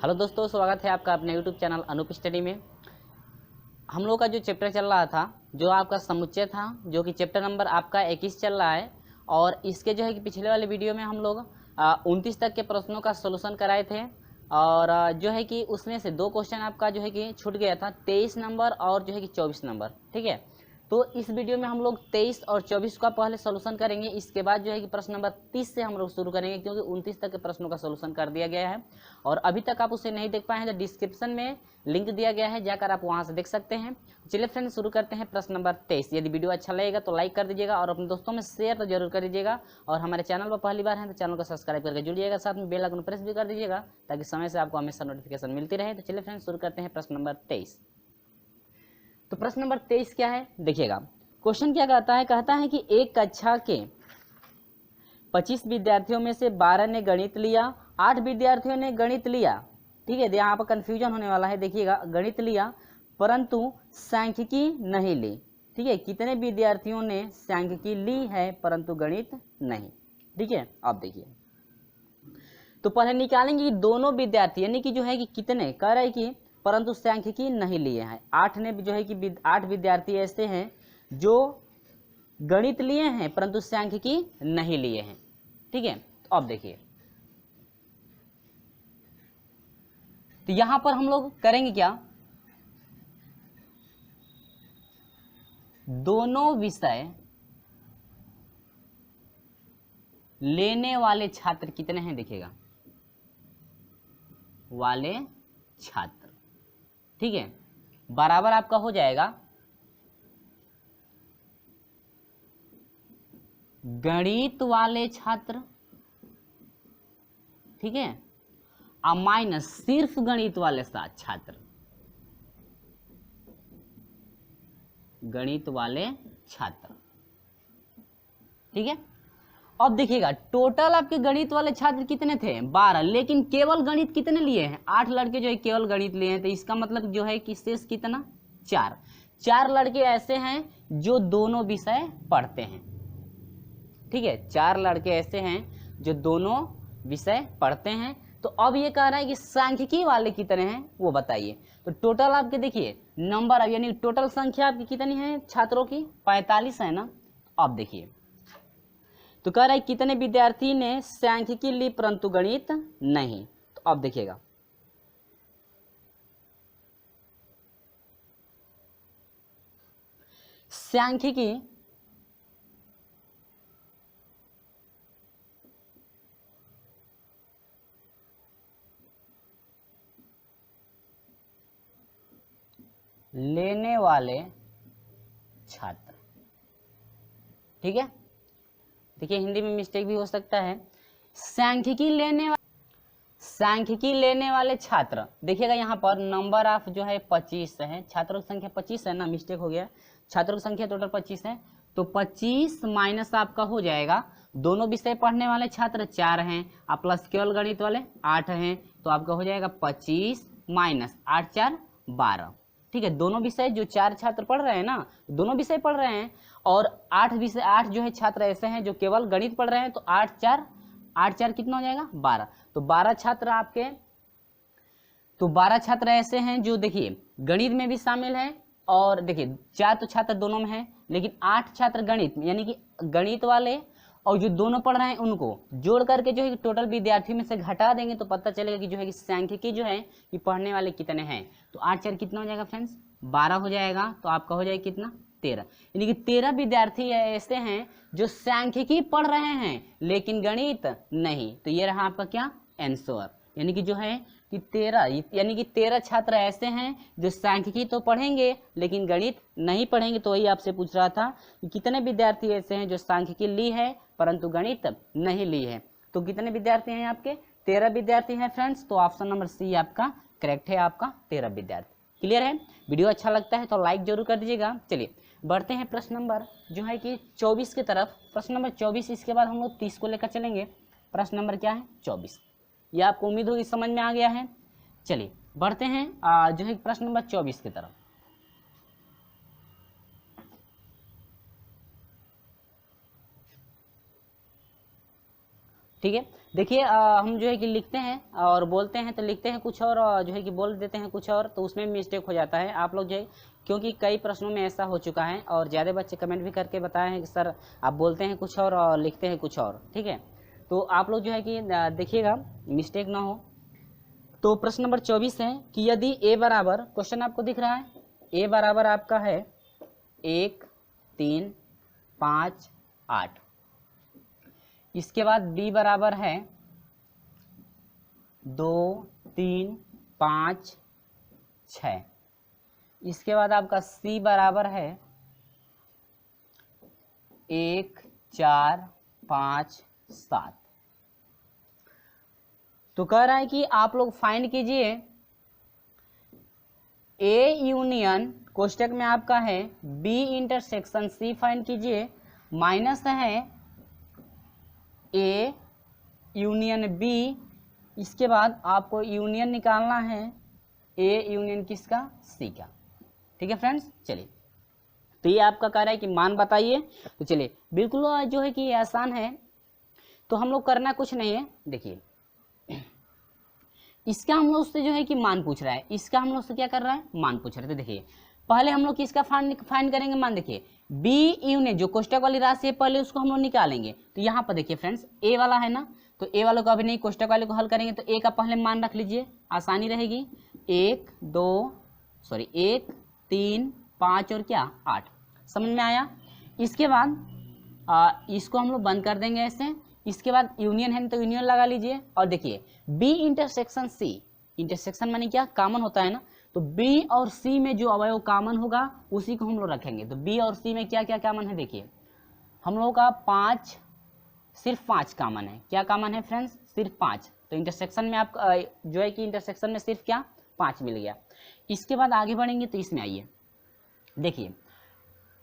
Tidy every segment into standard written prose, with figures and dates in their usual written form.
Hello दोस्तों, स्वागत है आपका अपने यूट्यूब चैनल अनूप स्टडी में। हम लोग का जो चैप्टर चल रहा था, जो आपका समुच्चय था, जो कि चैप्टर नंबर आपका 21 चल रहा है। और इसके जो है कि पिछले वाले वीडियो में हम लोग 29 तक के प्रश्नों का सोल्यूशन कराए थे। और जो है कि उसमें से 2 क्वेश्चन आपका जो है कि छूट गया था, 23 नंबर और जो है कि 24 नंबर। ठीक है, तो इस वीडियो में हम लोग 23 और 24 का पहले सोल्यूशन करेंगे। इसके बाद जो है कि प्रश्न नंबर 30 से हम लोग शुरू करेंगे, क्योंकि 29 तक के प्रश्नों का सोल्यूशन कर दिया गया है। और अभी तक आप उसे नहीं देख पाए हैं तो डिस्क्रिप्शन में लिंक दिया गया है, जाकर आप वहां से देख सकते हैं। चलिए फ्रेंड्स, शुरू करते हैं प्रश्न नंबर 23। यदि वीडियो अच्छा लगेगा तो लाइक कर दीजिएगा और अपने दोस्तों में शेयर तो जरूर कर दीजिएगा। और हमारे चैनल पर पहली बार है तो चैनल को सब्सक्राइब करके जुड़िएगा, साथ में बेल आइकन प्रेस भी कर दीजिएगा, ताकि समय से आपको हमेशा नोटिफिकेशन मिलती रहे। तो चलिए फ्रेंड्स, शुरू करते हैं प्रश्न नंबर 23। तो प्रश्न नंबर 23 क्या है, देखिएगा। क्वेश्चन क्या कहता है कि एक कक्षा के 25 विद्यार्थियों में से 12 ने गणित लिया, 8 विद्यार्थियों ने गणित लिया। ठीक है, यहाँ पर कंफ्यूजन होने वाला है। देखिएगा, गणित लिया परंतु सांख्यिकी नहीं ली। ठीक है, कितने विद्यार्थियों ने सांख्यिकी ली है परंतु गणित नहीं। ठीक है, अब देखिए, तो पहले निकालेंगे कि दोनों विद्यार्थी, यानी कि जो है कि कितने, कह रहे हैं कि परंतु सांख्यिकी नहीं लिए हैं। 8 ने जो है कि 8 विद्यार्थी ऐसे हैं जो गणित लिए हैं परंतु सांख्यिकी नहीं लिए हैं। ठीक है, तो अब देखिए, तो यहां पर हम लोग करेंगे क्या, दोनों विषय लेने वाले छात्र कितने हैं, देखिएगा, वाले छात्र। ठीक है, बराबर आपका हो जाएगा गणित वाले छात्र। ठीक है, और माइनस सिर्फ गणित वाले छात्र, गणित वाले छात्र। ठीक है, अब देखिएगा, टोटल आपके गणित वाले छात्र कितने थे, 12, लेकिन केवल गणित कितने लिए हैं, 8 लड़के जो है केवल गणित लिए हैं। तो इसका मतलब जो है कि शेष कितना, 4 लड़के ऐसे हैं जो दोनों विषय पढ़ते हैं। ठीक है, 4 लड़के ऐसे हैं जो दोनों विषय पढ़ते हैं। तो अब ये कह रहा है कि सांख्यिकी वाले कितने हैं वो बताइए। तो टोटल आपके देखिए नंबर, यानी टोटल संख्या आपकी कितनी है छात्रों की, 45 है ना। अब देखिए, तो कह रहा है कितने विद्यार्थी ने सांख्यिकी ली परंतु गणित नहीं। तो अब देखिएगा, सांख्यिकी लेने वाले छात्र। ठीक है, देखिए हिंदी में मिस्टेक भी हो सकता है। सांख्यिकी लेने वाले छात्र, देखिएगा यहाँ पर नंबर ऑफ जो है 25 है, छात्रों की संख्या 25 है ना, मिस्टेक हो गया, छात्रों की संख्या टोटल 25 है। तो 25 माइनस आपका हो जाएगा, दोनों विषय पढ़ने वाले छात्र 4 हैं, और प्लस केवल गणित वाले 8 हैं। तो आपका हो जाएगा 25 माइनस 8 4 12। ठीक है, दोनों विषय जो 4 छात्र पढ़ रहे हैं ना, दोनों विषय पढ़ रहे हैं। और 8 विषय 8 जो है छात्र ऐसे हैं जो केवल गणित पढ़ रहे हैं। तो 8 4 कितना हो जाएगा, 12। तो 12 छात्र आपके, तो 12 छात्र ऐसे हैं जो देखिए गणित में भी शामिल हैं। और देखिए 4 तो छात्र दोनों में है, लेकिन 8 छात्र गणित में, यानी कि गणित वाले और जो दोनों पढ़ रहे हैं उनको जोड़ करके जो है टोटल विद्यार्थी में से घटा देंगे तो पता चलेगा कि जो है कि सांख्यिकी जो है कि पढ़ने वाले कितने हैं। तो 8 4 कितना हो जाएगा फ्रेंड्स, 12 हो जाएगा। तो आपका हो जाएगा कितना, 13। यानी कि 13 विद्यार्थी ऐसे हैं जो सांख्यिकी पढ़ रहे हैं लेकिन गणित नहीं। तो ये रहा आपका क्या आंसर, यानी कि जो है कि 13, यानी कि 13 छात्र ऐसे हैं जो सांख्यिकी तो पढ़ेंगे लेकिन गणित नहीं पढ़ेंगे। तो वही आपसे पूछ रहा था कि कितने विद्यार्थी ऐसे हैं जो सांख्यिकी ली है परंतु गणित नहीं ली है। तो कितने विद्यार्थी हैं आपके, 13 विद्यार्थी हैं फ्रेंड्स। तो ऑप्शन नंबर सी आपका करेक्ट है, आपका 13 विद्यार्थी। क्लियर है, वीडियो अच्छा लगता है तो लाइक जरूर कर दीजिएगा। चलिए बढ़ते हैं प्रश्न नंबर जो है कि 24 की तरफ। प्रश्न नंबर 24, इसके बाद हम लोग 30 को लेकर चलेंगे। प्रश्न नंबर क्या है, 24। ये आपको उम्मीद होगी समझ में आ गया है। चलिए बढ़ते हैं जो है प्रश्न नंबर 24 की तरफ। ठीक है। देखिए हम जो है कि लिखते हैं और बोलते हैं तो लिखते हैं कुछ और जो है कि बोल देते हैं कुछ और, तो उसमें मिस्टेक हो जाता है। आप लोग जो है, क्योंकि कई प्रश्नों में ऐसा हो चुका है और ज़्यादा बच्चे कमेंट भी करके बताए हैं कि सर आप बोलते हैं कुछ और लिखते हैं कुछ और। ठीक है, तो आप लोग जो है कि देखिएगा मिस्टेक ना हो। तो प्रश्न नंबर 24 है कि यदि ए बराबर, क्वेश्चन आपको दिख रहा है, ए बराबर आपका है 1 3 5 8, इसके बाद बी बराबर है 2 3 5 6, इसके बाद आपका सी बराबर है 1 4 5 7। तो कह रहा है कि आप लोग फाइंड कीजिए ए यूनियन, कोष्टक में आपका है बी इंटरसेक्शन सी फाइंड कीजिए, माइनस है ए यूनियन बी, इसके बाद आपको यूनियन निकालना है ए यूनियन किसका, सी का। ठीक है फ्रेंड्स, चलिए तो ये आपका कह रहा है कि मान बताइए। तो चलिए बिल्कुल जो है कि ये आसान है, तो हम लोग करना कुछ नहीं है। देखिए इसका हम लोग से जो है कि मान पूछ रहा है, इसका हम लोग से क्या कर रहा है, मान पूछ रहे थे। देखिए पहले हम लोग किसका फाइंड करेंगे मान, देखिए बी यूनियन जो कोष्टक वाली राशि है पहले उसको हम लोग निकालेंगे। तो यहाँ पर देखिए फ्रेंड्स ए वाला है ना, तो ए वालों को अभी नहीं, कोष्टक वाले को हल करेंगे। तो ए का पहले मान रख लीजिए, आसानी रहेगी। 1 3 5 और क्या 8, समझ में आया। इसके बाद इसको हम लोग बंद कर देंगे ऐसे। इसके बाद यूनियन है तो यूनियन लगा लीजिए। और देखिए बी इंटरसेक्शन सी, इंटरसेक्शन माने क्या, कॉमन होता है ना, तो बी और सी में जो अवयव कॉमन होगा उसी को हम लोग रखेंगे। तो बी और सी में क्या क्या कॉमन है, देखिए हम लोगों का 5, सिर्फ 5 कॉमन है। क्या कॉमन है फ्रेंड्स, सिर्फ 5। तो इंटरसेक्शन में आप जो है कि इंटरसेक्शन में सिर्फ क्या 5 मिल गया। इसके बाद आगे बढ़ेंगे तो इसमें आइए, देखिए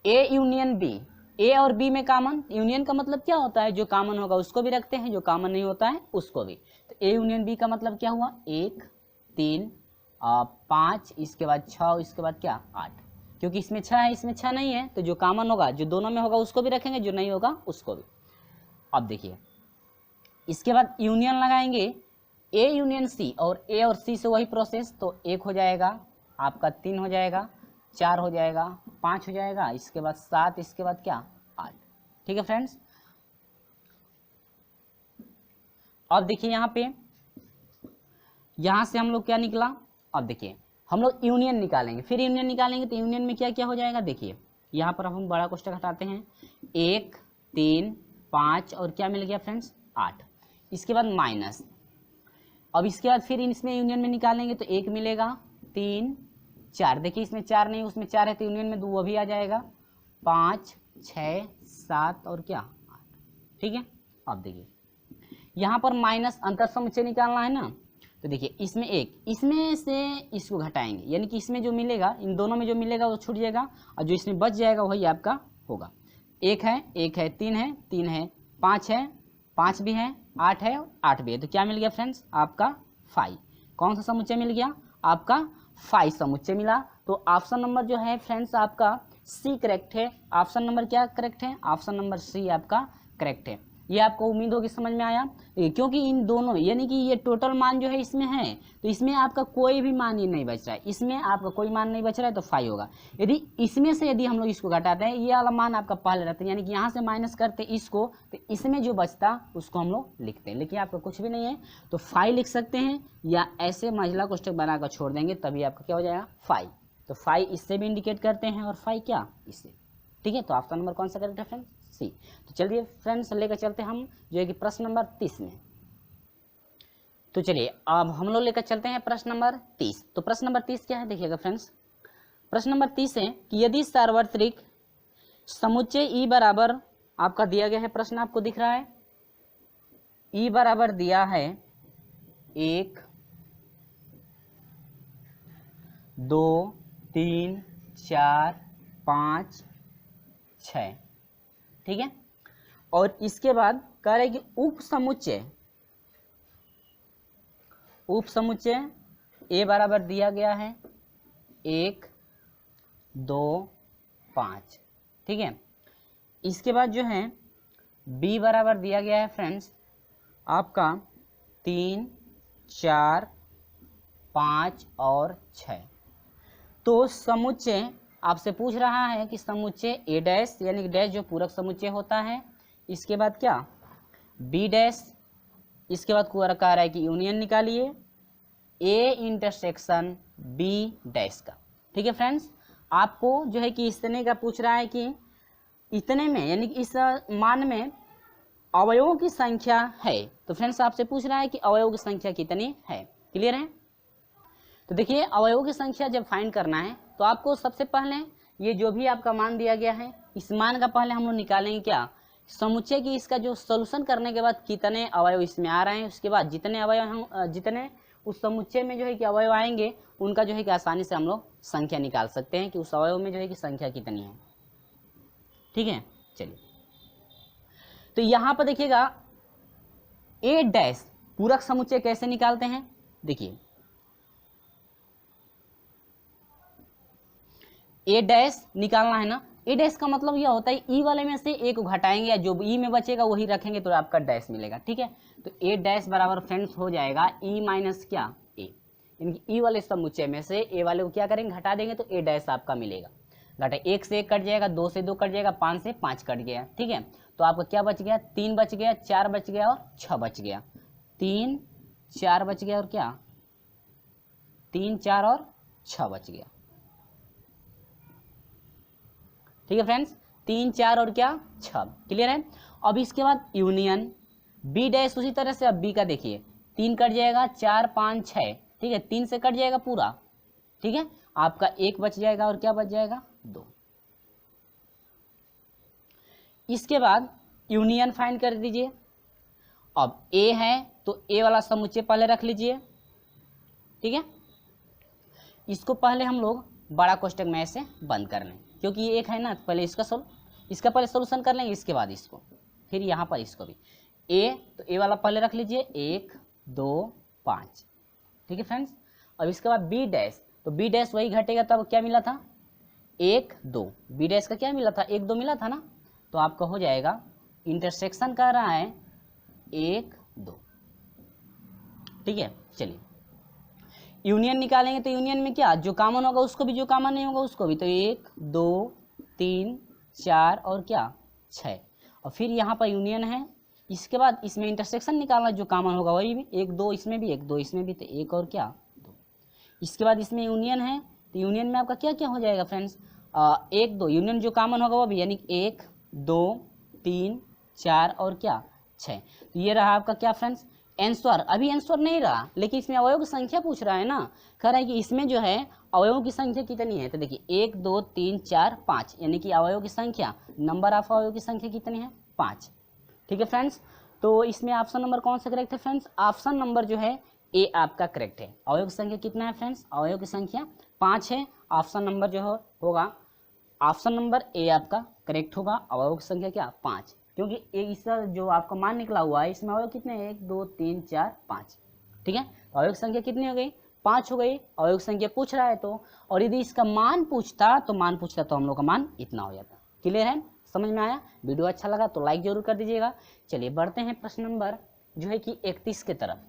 ए यूनियन बी, ए और बी में कॉमन, यूनियन का मतलब क्या होता है, जो कॉमन होगा उसको भी रखते हैं, जो कॉमन नहीं होता है उसको भी। तो ए यूनियन बी का मतलब क्या हुआ, 1 3 5, इसके बाद 6, इसके बाद क्या 8। क्योंकि इसमें 6 है इसमें 6 नहीं है, तो जो कॉमन होगा जो दोनों में होगा उसको भी रखेंगे, जो नहीं होगा उसको भी। अब देखिए इसके बाद यूनियन लगाएंगे ए यूनियन सी, और ए और सी से वही प्रोसेस। तो 1 हो जाएगा आपका, 3 हो जाएगा, 4 हो जाएगा, 5 हो जाएगा, इसके बाद 7, इसके बाद क्या 8। ठीक है फ्रेंड्स। अब देखिए यहाँ पे, यहाँ से हम लोग क्या निकला, अब देखिए हम लोग यूनियन निकालेंगे, फिर यूनियन निकालेंगे। तो यूनियन में क्या क्या हो जाएगा, देखिए यहाँ पर हम बड़ा कोष्टक हटाते हैं, 1 3 5 और क्या मिल गया फ्रेंड्स 8, इसके बाद माइनस। अब इसके बाद फिर इसमें यूनियन में निकालेंगे तो 1 मिलेगा, 3 4, देखिए इसमें 4 नहीं उसमें 4 है, तो यूनियन में 2 भी आ जाएगा, 5 6 7 और क्या 8। ठीक है। अब देखिए यहाँ पर माइनस अंतर समुच्चय निकालना है ना, तो देखिए इसमें 1, इसमें से इसको घटाएंगे, यानी कि इसमें जो मिलेगा, इन दोनों में जो मिलेगा वो छूट जाएगा, और जो इसमें बच जाएगा वही आपका होगा। 1 है 3 है 3 है, 5 है 5 भी है, 8 है 8 भी है, तो क्या मिल गया फ्रेंड्स आपका 5। कौन सा समुच्चय मिल गया आपका 5 समुच्चय मिला। तो ऑप्शन नंबर जो है फ्रेंड्स आपका सी करेक्ट है। ऑप्शन नंबर क्या करेक्ट है, ऑप्शन नंबर सी आपका करेक्ट है। ये आपको उम्मीद होगी समझ में आया, क्योंकि इन दोनों यानी कि ये टोटल मान जो है इसमें है, तो इसमें आपका कोई भी मान ही नहीं बच रहा है, इसमें आपका कोई मान नहीं बच रहा है, तो 5 होगा। यदि इसमें से यदि हम लोग इसको घटाते हैं, ये वाला मान आपका पहले रहता है, यानी कि यहाँ से माइनस करते इसको, तो इसमें जो बचता उसको हम लोग लिखते हैं, लेकिन आपका कुछ भी नहीं है तो 5 लिख सकते हैं, या ऐसे महिला कोष्टक बनाकर छोड़ देंगे तभी आपका क्या हो जाएगा 5। तो 5 इससे भी इंडिकेट करते हैं और 5 क्या इससे। ठीक है, तो ऑप्शन नंबर कौन सा करेक्ट है फ्रेंड्स, सी। तो चलिए फ्रेंड्स लेकर चलते हम जो है कि प्रश्न नंबर 30 में। तो चलिए अब हम लोग लेकर चलते हैं प्रश्न नंबर 30। तो प्रश्न नंबर 30 क्या है, देखिएगा फ्रेंड्स। प्रश्न नंबर 30 है कि यदि सार्वत्रिक समुच्चय ई बराबर आपका दिया गया है, प्रश्न आपको दिख रहा है, ई बराबर दिया है 1 2 3 4 5 6। ठीक है, और इसके बाद कह रहे कि उप समुच्चय ए बराबर दिया गया है 1 2 5। ठीक है, इसके बाद जो है बी बराबर दिया गया है फ्रेंड्स आपका 3, 4, 5 और 6। तो समुच्चय आपसे पूछ रहा है कि समुच्चय ए डैश यानी कि डैश जो पूरक समुच्चय होता है, इसके बाद क्या बी डैश, इसके बाद कह रहा है कि यूनियन निकालिए ए इंटरसेक्शन बी डैश का। ठीक है फ्रेंड्स, आपको जो है कि इतने का पूछ रहा है कि इतने में यानी कि इस मान में अवयवों की संख्या है। तो फ्रेंड्स आपसे पूछ रहा है कि अवयवों की संख्या कितनी है। क्लियर है? तो देखिए अवयवों की संख्या जब फाइंड करना है तो आपको सबसे पहले ये जो भी आपका मान दिया गया है इस मान का पहले हम लोग निकालेंगे क्या समुच्चय की, इसका जो सॉल्यूशन करने के बाद कितने अवयव इसमें आ रहे हैं, उसके बाद जितने अवयव हम जितने उस समुच्चय में जो है कि अवयव आएंगे उनका जो है कि आसानी से हम लोग संख्या निकाल सकते हैं कि उस अवयव में जो है कि संख्या कितनी है। ठीक है, चलिए तो यहाँ पर देखिएगा ए डैश पूरक समुच्चय कैसे निकालते हैं। देखिए ए डैश निकालना है ना, ए डैश का मतलब यह होता है ई वाले में से ए को घटाएंगे या जो ई में बचेगा वही रखेंगे तो आपका डैश मिलेगा। ठीक है, तो ए डैश बराबर फ्रेंड्स हो जाएगा ई माइनस क्या ए, यानी कि ई वाले समुच्चय में से ए वाले को क्या करेंगे घटा देंगे तो ए डैश आपका मिलेगा। घटा 1 से 1 कट जाएगा, 2 से 2 कट जाएगा, 5 से 5 कट गया। ठीक है, तो आपका क्या बच गया 3 बच गया, 4 बच गया और 6 बच गया। 3 4 बच गया और क्या 3 4 और 6 बच गया। ठीक है फ्रेंड्स, 3 4 और क्या 6। क्लियर है? अब इसके बाद यूनियन बी डैश उसी तरह से। अब बी का देखिए 3 कट जाएगा, 4 5 6। ठीक है, 3 से कट जाएगा पूरा। ठीक है, आपका 1 बच जाएगा और क्या बच जाएगा 2। इसके बाद यूनियन फाइंड कर दीजिए। अब ए है तो ए वाला समुच्चय पहले रख लीजिए। ठीक है, इसको पहले हम लोग बड़ा कोष्टक में ऐसे बंद कर लें क्योंकि ये एक है ना, पहले इसका पहले सोल्यूशन कर लेंगे, इसके बाद इसको, फिर यहाँ पर इसको भी ए, तो ए वाला पहले रख लीजिए 1 2 5। ठीक है फ्रेंड्स, अब इसके बाद बी डैश, तो बी डैश वही घटेगा तब क्या मिला था 1 2, बी डैश का क्या मिला था 1 2 मिला था ना, तो आपका हो जाएगा इंटरसेक्शन कर रहा है 1 2। ठीक है, चलिए यूनियन निकालेंगे तो यूनियन में क्या जो कॉमन होगा उसको भी, जो कॉमन नहीं होगा उसको भी, तो 1 2 3 4 और क्या 6। और फिर यहाँ पर यूनियन है। इसके बाद इसमें इंटरसेक्शन निकालना, जो कॉमन होगा वही भी 1 2 इसमें भी 1 2 इसमें भी, तो 1 और क्या 2। इसके बाद इसमें यूनियन है तो यूनियन में आपका क्या क्या हो जाएगा फ्रेंड्स 1 2, यूनियन जो कॉमन होगा वो भी, यानी 1 2 3 4 और क्या 6। तो ये रहा आपका क्या फ्रेंड्स आंसर। अभी आंसर नहीं रहा लेकिन इसमें अवयव की संख्या पूछ रहा है ना, कह रहा है कि इसमें जो है अवयवों की संख्या कितनी है। तो देखिए 1 2 3 4 5, यानी कि अवयव की संख्या, नंबर ऑफ अवयव की संख्या कितनी है 5। ठीक है फ्रेंड्स, तो इसमें ऑप्शन नंबर कौन सा करेक्ट है फ्रेंड्स, ऑप्शन नंबर जो है ए आपका करेक्ट है। अवयव की संख्या कितना है फ्रेंड्स, अवयव की संख्या 5 है। ऑप्शन नंबर जो होगा ऑप्शन नंबर ए आपका करेक्ट होगा। अवयव की संख्या क्या 5, क्योंकि इसका जो आपका मान निकला हुआ है इसमें अवयव कितने हैं 1 2 3 4 5। ठीक है, तो अवयव की संख्या कितनी हो गई 5 हो गई। अवयव की संख्या पूछ रहा है तो, और यदि इसका मान पूछता तो हम लोग का मान इतना हो जाता। क्लियर है, समझ में आया? वीडियो अच्छा लगा तो लाइक जरूर कर दीजिएगा। चलिए बढ़ते हैं प्रश्न नंबर जो है कि 31 के तरफ।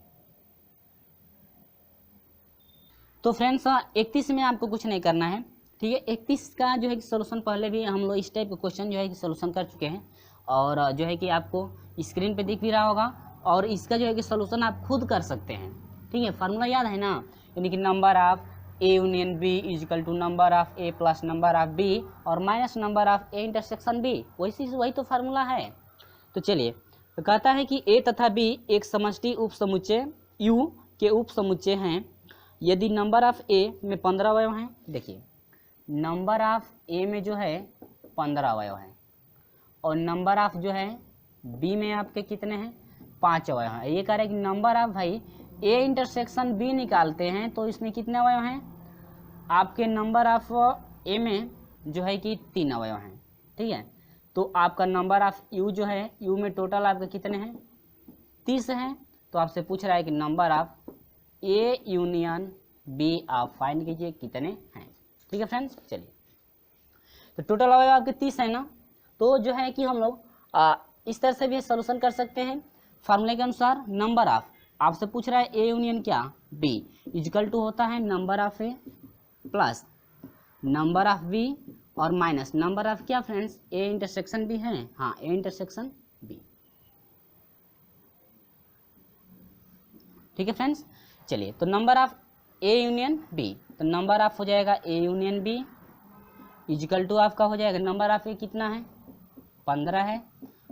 तो फ्रेंड्स 31 में आपको कुछ नहीं करना है। ठीक है, 31 का जो है कि सोल्यूशन पहले भी हम लोग इस टाइप के क्वेश्चन जो है कि सोल्यूशन कर चुके हैं और जो है कि आपको स्क्रीन पे दिख भी रहा होगा, और इसका जो है कि सोल्यूशन आप खुद कर सकते हैं। ठीक है, फार्मूला याद है ना, यानी कि number of A union B equal to number of A plus number of B और minus number of A intersection B, वही तो फार्मूला है। तो चलिए, तो कहता है कि ए तथा बी एक समष्टि उप समुच्चय यू के उप समुच्चय हैं यदि नंबर ऑफ ए में 15 अवयव हैं। देखिए नंबर ऑफ ए में जो है 15 अवयव हैं और नंबर ऑफ जो है बी में आपके कितने हैं 5 अवयव हैं। ये कह रहा है कि नंबर ऑफ भाई ए इंटरसेक्शन बी निकालते हैं तो इसमें कितने अवयव हैं, आपके नंबर ऑफ ए में जो है कि 3 अवयव हैं। ठीक है, तो आपका नंबर ऑफ यू जो है यू में टोटल आपके कितने हैं 30 हैं। तो आपसे पूछ रहा है कि number of A union B आप फाइंड कीजिए कितने हैं। ठीक है फ्रेंड्स, चलिए तो टोटल अवयव आपके 30 है ना, तो जो है कि हम लोग इस तरह से भी सोल्यूशन कर सकते हैं। फार्मूले के अनुसार नंबर ऑफ, आपसे पूछ रहा है ए यूनियन क्या बी इक्वल टू होता है number of A plus number of B और माइनस नंबर ऑफ क्या फ्रेंड्स, ए इंटरसेक्शन बी है, हाँ ए इंटरसेक्शन बी। ठीक है फ्रेंड्स, चलिए तो number of A union B, तो नंबर ऑफ हो जाएगा A union B equal to आपका हो जाएगा नंबर ऑफ ए कितना है 15 है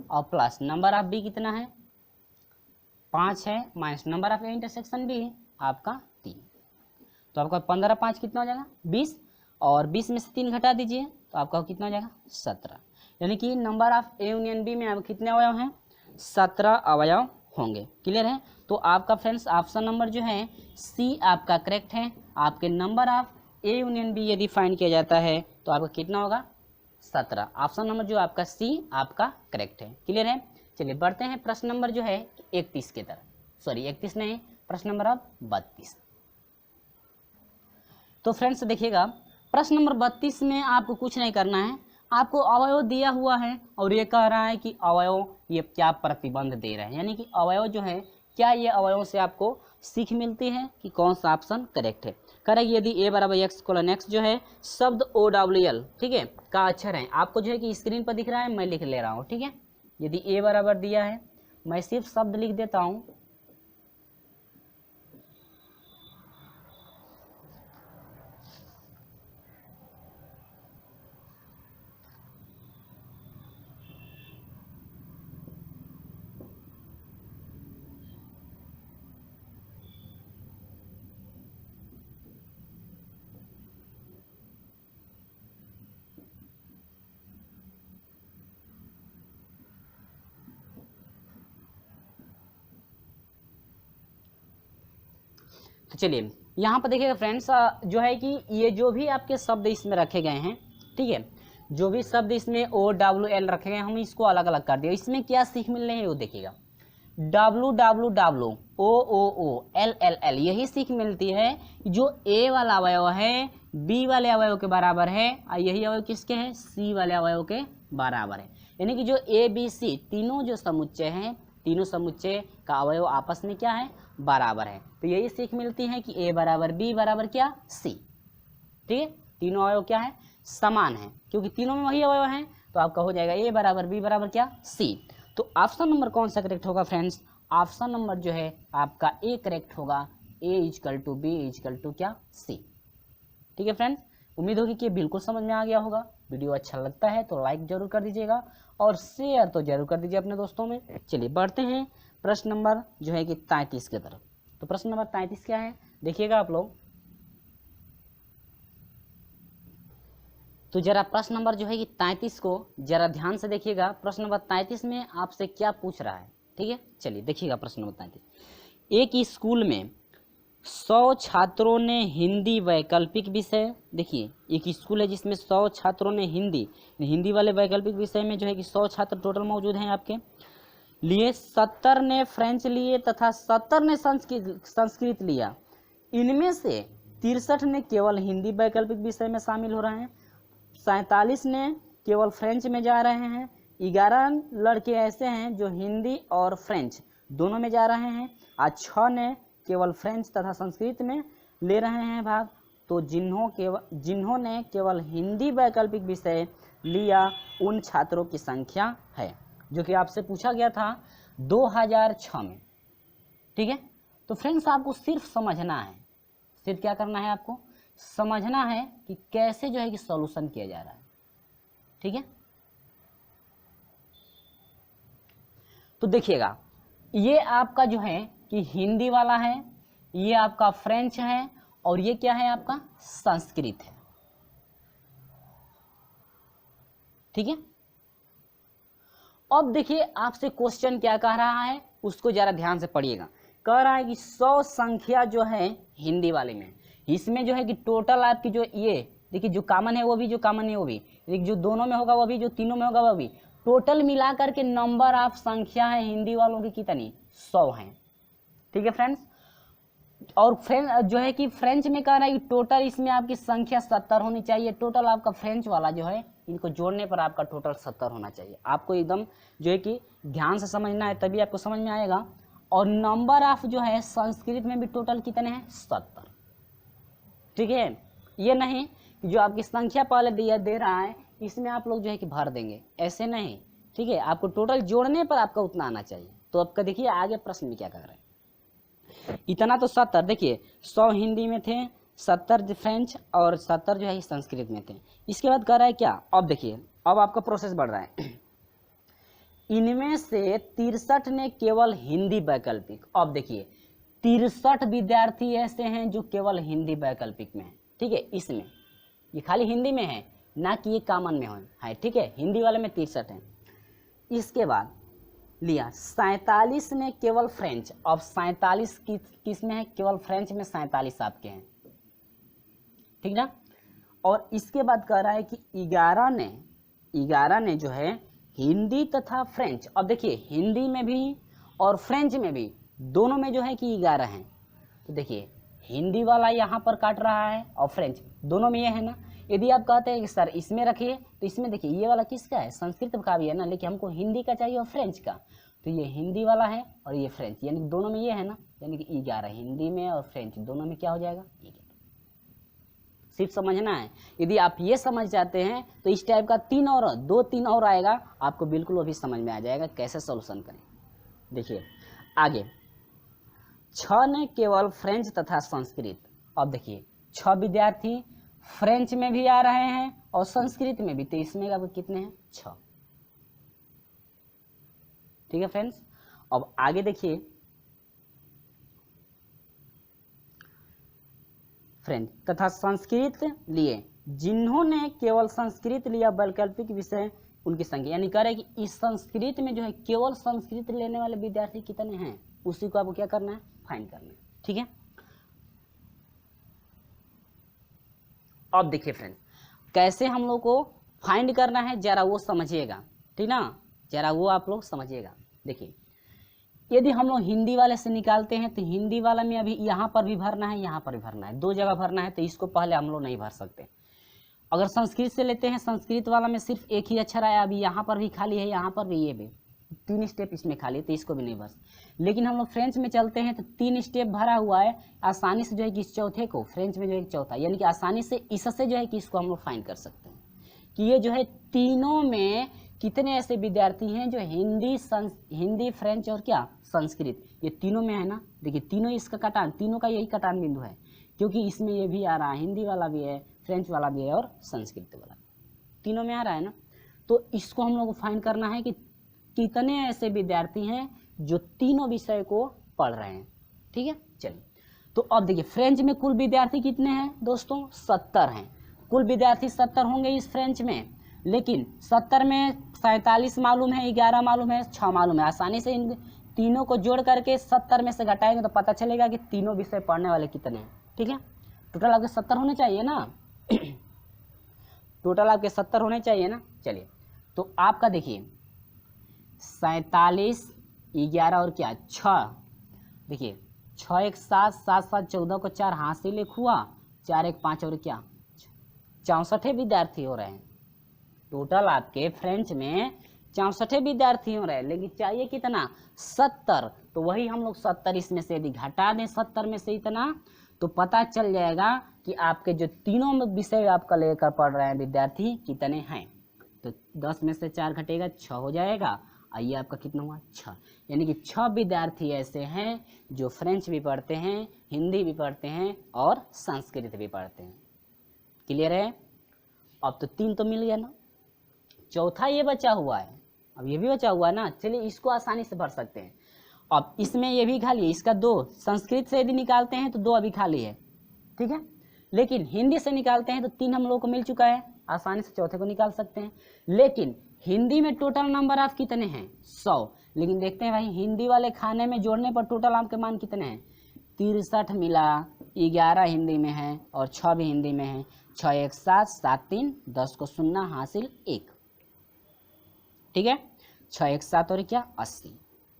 और प्लस नंबर ऑफ बी कितना है 5 है minus number of A intersection B आपका 3, तो आपका 15 5 कितना हो जाएगा 20 और 20 में से 3 घटा दीजिए तो आपका कितना हो जाएगा 17, यानी कि number of A union B में आपके कितने अवयव हैं 17 अवयव होंगे। क्लियर है, तो आपका फ्रेंड्स ऑप्शन नंबर जो है सी आपका करेक्ट है। आपके number of A union B यदि फाइंड किया जाता है तो आपका कितना होगा 17, ऑप्शन नंबर जो आपका सी आपका करेक्ट है। क्लियर है, चलिए बढ़ते हैं प्रश्न नंबर जो है 31 की तरफ, सॉरी 31 नहीं, प्रश्न नंबर अब 32। तो फ्रेंड्स देखिएगा प्रश्न नंबर 32 में आपको कुछ नहीं करना है, आपको अवयव दिया हुआ है और ये कह रहा है कि अवयव ये क्या प्रतिबंध दे रहे हैं, यानी कि अवयव जो है क्या ये अवयव से आपको सीख मिलती है कि कौन सा ऑप्शन करेक्ट है। करेक्ट, यदि ए बराबर एक्स कोलन एक्स जो है शब्द OWL ठीक है का अक्षर है, आपको जो है कि स्क्रीन पर दिख रहा है, मैं लिख ले रहा हूँ। ठीक है, यदि ए बराबर दिया है मैं सिर्फ शब्द लिख देता हूँ, तो चलिए यहाँ पर देखिएगा फ्रेंड्स जो है कि ये जो भी आपके शब्द इसमें रखे गए हैं, ठीक है, जो भी शब्द इसमें OWL रखे गए हम इसको अलग अलग कर दिया। इसमें क्या सीख मिल रही है वो देखिएगा, WWW OOOLLL यही सीख मिलती है, जो ए वाला अवयव है बी वाले अवयव के बराबर है और यही अवयव किसके हैं सी वाले अवयव के बराबर है, यानी कि जो ABC तीनों जो समुच्चय हैं, तीनों समुच्चय का अवयव आपस में क्या है बराबर है। तो यही सीख मिलती है कि ए बराबर बी बराबर क्या सी। ठीक है, तीनों अवयव क्या है समान है, क्योंकि तीनों में वही अवयव हैं, तो आपका हो जाएगा ए बराबर बी बराबर क्या सी। तो ऑप्शन नंबर कौन सा करेक्ट होगा फ्रेंड्स, ऑप्शन नंबर जो है आपका ए करेक्ट होगा, A equal to B equal to क्या सी। ठीक है फ्रेंड्स, उम्मीद होगी कि बिल्कुल समझ में आ गया होगा। वीडियो अच्छा लगता है तो लाइक जरूर कर दीजिएगा और शेयर तो जरूर कर दीजिए अपने दोस्तों में। चलिए बढ़ते हैं प्रश्न नंबर जो है कि 33 की तरफ। तो प्रश्न नंबर 33 क्या है देखिएगा आप लोग, तो जरा प्रश्न नंबर जो है कि 33 को जरा ध्यान से देखिएगा। प्रश्न नंबर 33 में आपसे क्या पूछ रहा है, ठीक है, चलिए देखिएगा प्रश्न नंबर 33। एक स्कूल में 100 छात्रों ने हिंदी वैकल्पिक विषय, देखिए एक स्कूल है जिसमें 100 छात्रों ने हिंदी वाले वैकल्पिक विषय में जो है कि 100 छात्र टोटल मौजूद हैं आपके लिए, 70 ने फ्रेंच लिए तथा 70 ने संस्कृत लिया। इनमें से 63 ने केवल हिंदी वैकल्पिक विषय में शामिल हो रहे हैं, 47 ने केवल फ्रेंच में जा रहे हैं, 11 लड़के ऐसे हैं जो हिंदी और फ्रेंच दोनों में जा रहे हैं और 6 ने केवल फ्रेंच तथा संस्कृत में ले रहे हैं भाग। तो जिन्होंने केवल हिंदी वैकल्पिक विषय लिया उन छात्रों की संख्या है, जो कि आपसे पूछा गया था 2006 में। ठीक है, तो फ्रेंड्स आपको सिर्फ समझना है, सिर्फ क्या करना है आपको समझना है कि कैसे जो है कि सॉल्यूशन किया जा रहा है। ठीक है, तो देखिएगा ये आपका जो है कि हिंदी वाला है, ये आपका फ्रेंच है और ये क्या है आपका संस्कृत है। ठीक है, अब देखिए आपसे क्वेश्चन क्या कह रहा है उसको जरा ध्यान से पढ़िएगा। कह रहा है कि 100 संख्या जो है हिंदी वाले में, इसमें जो है कि टोटल आपकी जो ये देखिए जो कॉमन है वो भी, जो कॉमन है वो भी, जो दोनों में होगा वो भी, जो तीनों में होगा वो भी, टोटल मिला करके नंबर ऑफ संख्या है हिंदी वालों की कितनी 100 है। ठीक है फ्रेंड्स, और फ्रेंच जो है कि फ्रेंच में कह रहा है कि टोटल इसमें आपकी संख्या 70 होनी चाहिए, टोटल आपका फ्रेंच वाला जो है इनको जोड़ने पर आपका टोटल 70 होना चाहिए। आपको एकदम जो है कि ध्यान से समझना है, तभी आपको समझ में आएगा। और नंबर ऑफ जो है संस्कृत में भी टोटल कितने हैं, 70। ठीक है, ये नहीं कि जो आपकी संख्या पहले दे रहा है इसमें आप लोग जो है कि भर देंगे, ऐसे नहीं। ठीक है, आपको टोटल जोड़ने पर आपका उतना आना चाहिए। तो आपका देखिए आगे प्रश्न में क्या कर रहे हैं, इतना तो 70, देखिए 100 हिंदी में थे, 70 फ्रेंच और 70 जो है संस्कृत में थे। इसके बाद कर रहा है क्या, अब देखिए अब आपका प्रोसेस बढ़ रहा है। इनमें से 63 ने केवल हिंदी वैकल्पिक, अब देखिए 63 विद्यार्थी ऐसे हैं जो केवल हिंदी वैकल्पिक में है। ठीक है, इसमें ये खाली हिंदी में है, ना कि ये कॉमन में है। ठीक है, हिंदी वाले में 63 है। इसके बाद लिया 47 ने केवल फ्रेंच, अब 47 किस में है, केवल फ्रेंच में 47 आपके हैं। ठीक ना, और इसके बाद कह रहा है कि 11 ने जो है हिंदी तथा फ्रेंच, अब देखिए हिंदी में भी और फ्रेंच में भी दोनों में जो है कि 11 हैं। तो देखिए हिंदी वाला यहाँ पर काट रहा है और फ्रेंच दोनों में ये है ना। यदि आप कहते हैं कि सर इसमें रखिए, तो इसमें देखिए ये वाला किसका है, संस्कृत का भी है ना, लेकिन हमको हिंदी का चाहिए और फ्रेंच का, तो ये हिंदी वाला है और ये फ्रेंच, यानी कि दोनों में ये है ना, यानी कि 11 हिंदी में और फ्रेंच दोनों में क्या हो जाएगा, 11। सिर्फ समझना है। यदि आप ये समझ जाते हैं तो इस टाइप का 2-3 और आएगा, आपको बिल्कुल वो भी समझ में आ जाएगा कैसे सोल्यूशन करें। देखिए आगे 6 ने केवल फ्रेंच तथा संस्कृत, अब देखिए 6 विद्यार्थी फ्रेंच में भी आ रहे हैं और संस्कृत में भी, तो इसमें अब कितने हैं, 6। ठीक है फ्रेंड्स, अब आगे देखिए फ्रेंच तथा संस्कृत लिए, जिन्होंने केवल संस्कृत लिया वैकल्पिक विषय उनकी संख्या, यानी कह रहे कि इस संस्कृत में जो है केवल संस्कृत लेने वाले विद्यार्थी कितने हैं, उसी को आपको क्या करना है, फाइंड करना है। ठीक है, अब देखिए फ्रेंड्स कैसे हम लोग को फाइंड करना है, जरा वो समझिएगा। ठीक ना, जरा वो आप लोग समझिएगा। देखिए यदि हम लोग हिंदी वाले से निकालते हैं तो हिंदी वाला में अभी यहाँ पर भी भरना है, यहाँ पर भी भरना है, 2 जगह भरना है, तो इसको पहले हम लोग नहीं भर सकते। अगर संस्कृत से लेते हैं, संस्कृत वाला में सिर्फ एक ही अक्षर आया, अभी यहाँ पर भी खाली है, यहाँ पर भी, ये भी 3 स्टेप इसमें खाली है, तो इसको भी नहीं भर। लेकिन हम लोग फ्रेंच में चलते हैं तो 3 स्टेप भरा हुआ है, आसानी से जो है कि इस चौथे को, फ्रेंच में जो है चौथा, यानी कि आसानी से इससे जो है कि इसको हम लोग फाइंड कर सकते हैं कि ये जो है तीनों में कितने ऐसे विद्यार्थी हैं जो हिंदी फ्रेंच और क्या संस्कृत, ये तीनों में है ना। देखिए तीनों इसका कटान, तीनों का यही कटान बिंदु है, क्योंकि इसमें ये भी आ रहा है, हिंदी वाला भी है, फ्रेंच वाला भी है और संस्कृत वाला, तीनों में आ रहा है ना। तो इसको हम लोग को फाइंड करना है कि कितने ऐसे विद्यार्थी हैं जो तीनों विषय को पढ़ रहे हैं। ठीक है, चलिए तो अब देखिए फ्रेंच में कुल विद्यार्थी कितने हैं दोस्तों, 70 हैं। कुल विद्यार्थी 70 होंगे इस फ्रेंच में, लेकिन 70 में 47 मालूम है, 11 मालूम है, 6 मालूम है। आसानी से इन तीनों को जोड़ करके 70 में से घटाएंगे तो पता चलेगा कि तीनों विषय पढ़ने वाले कितने हैं। ठीक है, टोटल आपके 70 होने चाहिए ना टोटल आपके 70 होने चाहिए ना। चलिए तो आपका देखिए 47, 11 और क्या 6, देखिए 6 1 7, 7 7 14 को 4 हासिल 1 हुआ, 4 1 5 और क्या 64 विद्यार्थी हो रहे हैं। टोटल आपके फ्रेंच में 64 विद्यार्थी हो रहे हैं, लेकिन चाहिए कितना, 70। तो वही हम लोग 70 इसमें से यदि घटा दें 70 में से इतना, तो पता चल जाएगा कि आपके जो तीनों विषय आपका लेकर पढ़ रहे हैं विद्यार्थी कितने हैं। तो 10 में से 4 घटेगा 6 हो जाएगा, आइए आपका कितना हुआ 6, यानी कि 6 विद्यार्थी ऐसे हैं जो फ्रेंच भी पढ़ते हैं, हिंदी भी पढ़ते हैं और संस्कृत भी पढ़ते हैं। क्लियर है, अब तो 3 तो मिल गया ना, चौथा ये बचा हुआ है, अब ये भी बचा हुआ है ना। चलिए इसको आसानी से भर सकते हैं। अब इसमें ये भी खाली है, इसका 2 संस्कृत से यदि निकालते हैं तो 2 अभी खाली है। ठीक है, लेकिन हिंदी से निकालते हैं तो 3 हम लोग को मिल चुका है, आसानी से चौथे को निकाल सकते हैं। लेकिन हिंदी में टोटल नंबर ऑफ कितने हैं, 100। लेकिन देखते हैं भाई हिंदी वाले खाने में जोड़ने पर टोटल आपके मान कितने हैं, 63 मिला, 11 हिंदी में है और 6 भी हिंदी में है। 6 1 7, 7 3, 10 को 0 हासिल 1। ठीक है, 6 1 7 और क्या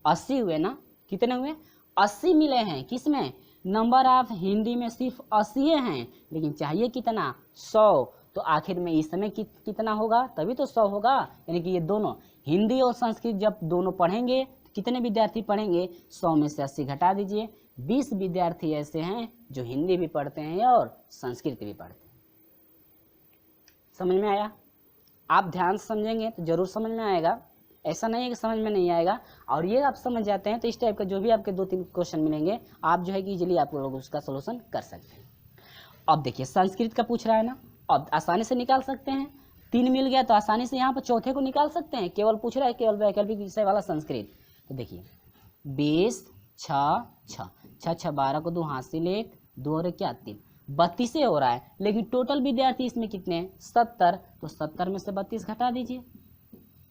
80 हुए ना, कितने हुए 80 मिले हैं। किसमें, नंबर ऑफ हिंदी में सिर्फ 80 हैं, लेकिन चाहिए कितना 100। तो आखिर में इस समय कितना होगा, तभी तो 100 होगा। यानी कि ये दोनों हिंदी और संस्कृत जब दोनों पढ़ेंगे तो कितने विद्यार्थी पढ़ेंगे, 100 में से 80 घटा दीजिए, 20 विद्यार्थी ऐसे हैं जो हिंदी भी पढ़ते हैं और संस्कृत भी पढ़ते हैं। समझ में आया? आप ध्यान से समझेंगे तो जरूर समझ में आएगा, ऐसा नहीं है कि समझ में नहीं आएगा। और ये आप समझ जाते हैं तो इस टाइप का जो भी आपके 2-3 क्वेश्चन मिलेंगे आप जो है कि इजीली आप लोग उसका सोल्यूशन कर सकते हैं। अब देखिए संस्कृत का पूछ रहा है ना, अब आसानी से निकाल सकते हैं, 3 मिल गया तो आसानी से यहाँ पर चौथे को निकाल सकते हैं। केवल पूछ रहा है केवल वैकल्पिक विषय वाला संस्कृत। तो देखिए 20 6 6 6 6 12 को 2 हाथ से ले 2 और क्या 3, 32 से हो रहा है। लेकिन टोटल विद्यार्थी इसमें कितने हैं, 70, तो 70 में से 32 घटा दीजिए,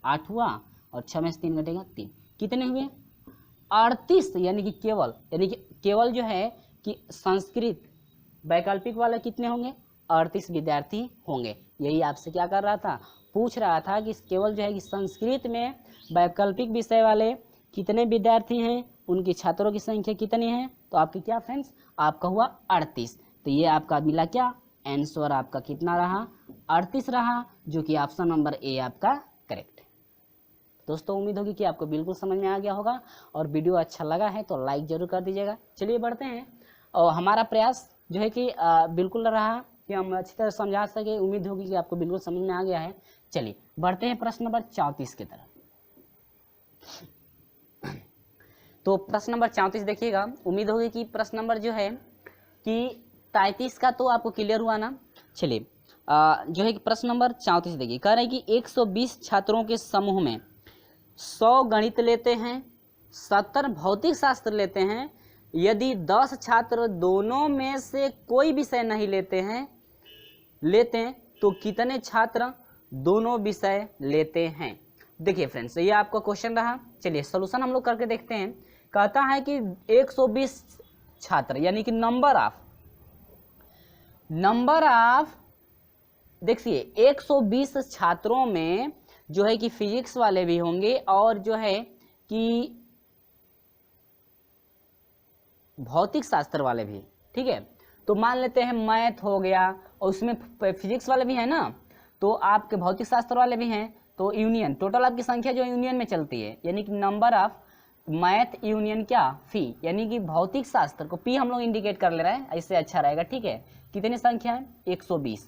8 हुआ और 6 में से 3 घटेगा 3, कितने हुए 38। यानी कि केवल जो है कि संस्कृत वैकल्पिक वाले कितने होंगे, 38 विद्यार्थी होंगे। यही आपसे क्या कर रहा था, पूछ रहा था कि केवल जो है कि संस्कृत में वैकल्पिक विषय वाले कितने विद्यार्थी हैं, उनकी छात्रों की संख्या कितनी है। तो आपकी क्या फ्रेंड्स, आपका हुआ 38। तो ये आपका मिला क्या आंसर, आपका कितना रहा 38 रहा, जो कि ऑप्शन नंबर ए आपका करेक्ट है। दोस्तों उम्मीद होगी कि आपको बिल्कुल समझ में आ गया होगा, और वीडियो अच्छा लगा है तो लाइक जरूर कर दीजिएगा। चलिए बढ़ते हैं, और हमारा प्रयास जो है कि बिल्कुल रहा कि हम अच्छी तरह समझा सके। उम्मीद होगी कि आपको बिल्कुल समझ में आ गया है। चलिए बढ़ते हैं प्रश्न नंबर 34 की तरफ। तो प्रश्न नंबर 34 देखिएगा, उम्मीद होगी कि प्रश्न नंबर जो है कि 33 का तो आपको क्लियर हुआ ना। चलिए जो है कि प्रश्न नंबर 34 देखिए, कह रहे हैं कि 120 छात्रों के समूह में 100 गणित लेते हैं, 70 भौतिक शास्त्र लेते हैं। यदि 10 छात्र दोनों में से कोई विषय नहीं लेते हैं तो कितने छात्र दोनों विषय लेते हैं। देखिए फ्रेंड्स ये आपका क्वेश्चन रहा। चलिए सॉल्यूशन हम लोग करके देखते हैं। कहता है कि 120 छात्र यानी कि नंबर ऑफ देखिए 120 छात्रों में जो है कि फिजिक्स वाले भी होंगे और जो है कि भौतिक शास्त्र वाले भी, ठीक है। तो मान लेते हैं मैथ हो गया और उसमें फिजिक्स वाले भी हैं ना, तो आपके भौतिक शास्त्र वाले भी हैं। तो यूनियन टोटल आपकी संख्या जो यूनियन में चलती है, यानी कि नंबर ऑफ मैथ यूनियन क्या फी, यानी कि भौतिक शास्त्र को पी हम लोग इंडिकेट कर ले रहे हैं, इससे अच्छा रहेगा, ठीक है। कितनी संख्या है 120।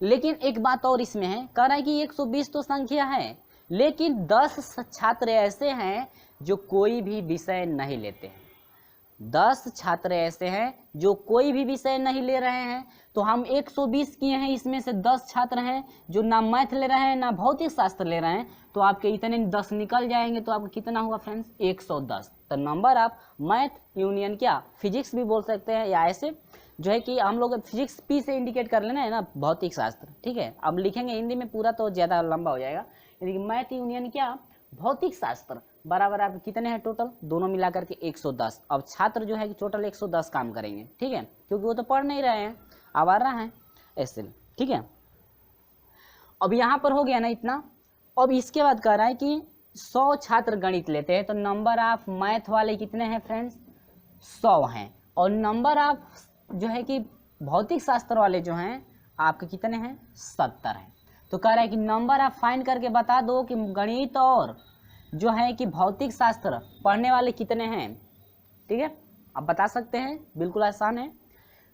लेकिन एक बात और इसमें है, कह रहा है कि 120 तो संख्या है, लेकिन 10 छात्र ऐसे हैं जो कोई भी विषय नहीं लेते हैं। 10 छात्र ऐसे हैं जो कोई भी विषय नहीं ले रहे हैं। तो हम 120 किए हैं, इसमें से 10 छात्र हैं जो ना मैथ ले रहे हैं ना भौतिक शास्त्र ले रहे हैं। तो आपके इतने 10 निकल जाएंगे, तो आपका कितना हुआ फ्रेंड्स 110। तो नंबर आप मैथ यूनियन क्या फिजिक्स भी बोल सकते हैं, या ऐसे जो है कि हम लोग फिजिक्स पी से इंडिकेट कर लेना है ना भौतिक शास्त्र, ठीक है। अब लिखेंगे हिंदी में पूरा तो ज़्यादा लंबा हो जाएगा, यानी कि मैथ यूनियन क्या भौतिक शास्त्र बराबर आप कितने हैं टोटल दोनों मिलाकर के 110। अब छात्र जो है कि टोटल 110 काम करेंगे, ठीक है, क्योंकि वो तो पढ़ नहीं रहे हैं, आवारा हैं ऐसे, ठीक है। अब यहाँ पर हो गया ना इतना। अब इसके बाद कह रहा है कि 100 छात्र गणित लेते हैं, तो नंबर ऑफ मैथ वाले कितने हैं फ्रेंड्स 100 हैं, और नंबर ऑफ जो है कि भौतिक शास्त्र वाले जो हैं आपके कितने हैं 70 हैं। तो कह रहा है कि नंबर आप फाइंड करके बता दो कि गणित और जो है कि भौतिक शास्त्र पढ़ने वाले कितने हैं, ठीक है। आप बता सकते हैं, बिल्कुल आसान है।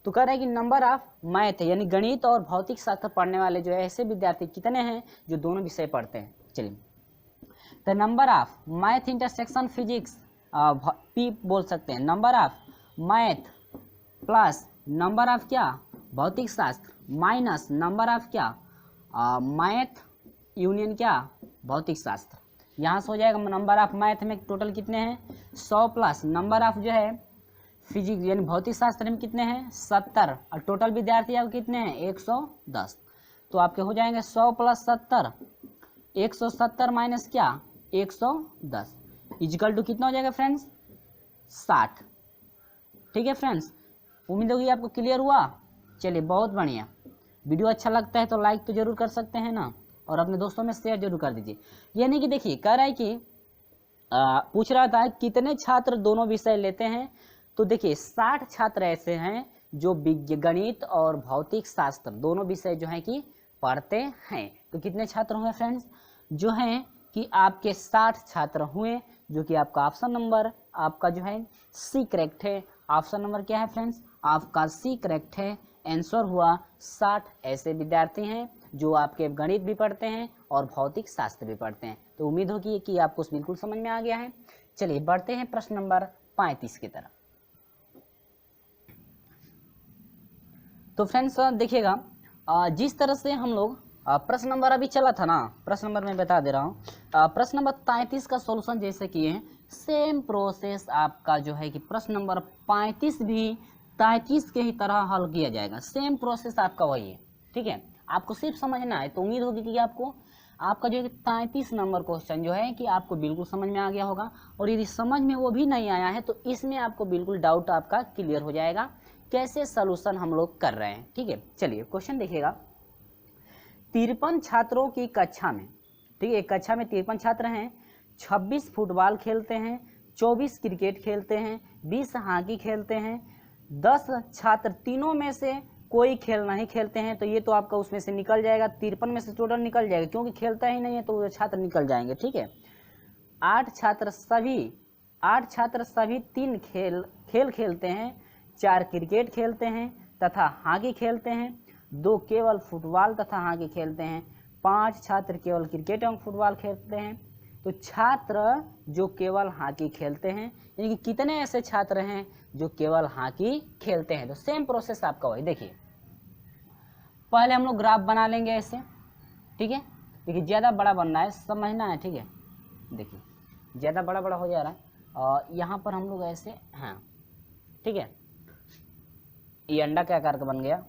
तो कह रहा है कि नंबर ऑफ मैथ यानी गणित और भौतिक शास्त्र पढ़ने वाले जो है ऐसे विद्यार्थी कितने हैं जो दोनों विषय पढ़ते हैं। चलिए तो number of math intersection physics P बोल सकते हैं, number of math plus number of क्या भौतिक शास्त्र माइनस नंबर ऑफ क्या मैथ यूनियन क्या भौतिक शास्त्र। यहाँ से हो जाएगा नंबर ऑफ मैथ में टोटल कितने हैं 100 प्लस नंबर ऑफ जो है फिजिक्स यानी भौतिक शास्त्र में कितने हैं 70, और टोटल विद्यार्थी आपके कितने हैं 110। तो आपके हो जाएंगे 100 प्लस 70 170 माइनस क्या 110 इजिकल टू कितना हो जाएगा फ्रेंड्स 60, ठीक है फ्रेंड्स। उम्मीद होगी आपको क्लियर हुआ। चलिए बहुत बढ़िया, वीडियो अच्छा लगता है तो लाइक तो जरूर कर सकते हैं ना, और अपने दोस्तों में शेयर जरूर कर दीजिए। यानी कि देखिए कह रहा है कि पूछ रहा था कितने छात्र दोनों विषय लेते हैं। तो देखिए 60 छात्र ऐसे हैं जो गणित और भौतिक शास्त्र दोनों विषय जो है कि पढ़ते हैं। तो कितने छात्र हुए फ्रेंड्स, जो हैं कि आपके 60 छात्र हुए, जो कि आपका ऑप्शन नंबर आपका जो है सी करेक्ट है। ऑप्शन नंबर क्या है फ्रेंड्स, आपका सी करेक्ट है। आंसर हुआ 60 ऐसे विद्यार्थी हैं जो आपके गणित भी पढ़ते हैं और भौतिक शास्त्र भी पढ़ते हैं। तो उम्मीद होगी कि आपको बिल्कुल समझ में आ गया है। चलिए बढ़ते हैं प्रश्न नंबर 35 की तरफ। तो फ्रेंड्स देखिएगा, जिस तरह से हम लोग प्रश्न नंबर अभी चला था ना, प्रश्न नंबर मैं बता दे रहा हूँ, प्रश्न नंबर 33 का सॉल्यूशन जैसे किए हैं, सेम प्रोसेस आपका जो है कि प्रश्न नंबर 35 भी 33 के ही तरह हल किया जाएगा। सेम प्रोसेस आपका वही है, ठीक है। आपको सिर्फ समझना है। तो उम्मीद होगी कि आपको आपका जो है 33 नंबर क्वेश्चन जो है कि आपको बिल्कुल समझ में आ गया होगा। और यदि समझ में वो भी नहीं आया है तो इसमें आपको बिल्कुल डाउट आपका क्लियर हो जाएगा कैसे सॉल्यूशन हम लोग कर रहे हैं, ठीक है। चलिए क्वेश्चन देखिएगा। 53 छात्रों की कक्षा में, ठीक है, एक कक्षा में 53 छात्र हैं, 26 फुटबॉल खेलते हैं, 24 क्रिकेट खेलते हैं, 20 हॉकी खेलते हैं, 10 छात्र तीनों में से कोई खेल नहीं खेलते हैं। तो ये तो आपका उसमें से निकल जाएगा, 53 में से टोटल निकल जाएगा, क्योंकि खेलता ही नहीं है तो वो छात्र निकल जाएंगे, ठीक है। 8 छात्र सभी 3 खेल खेलते हैं, 4 क्रिकेट खेलते हैं तथा हॉकी खेलते हैं, 2 केवल फुटबॉल तथा हॉकी खेलते हैं, 5 छात्र केवल क्रिकेट एवं फुटबॉल खेलते हैं। तो छात्र जो केवल हॉकी खेलते हैं, यानी कि कितने ऐसे छात्र हैं जो केवल हॉकी खेलते हैं। तो सेम प्रोसेस आपका वही। देखिए पहले हम लोग ग्राफ बना लेंगे ऐसे, ठीक है। देखिए ज़्यादा बड़ा बनना है, समझना है, ठीक है। देखिए ज़्यादा बड़ा बड़ा हो जा रहा है, और यहाँ पर हम लोग ऐसे, हाँ ठीक है, ये अंडा के आकार का बन गया।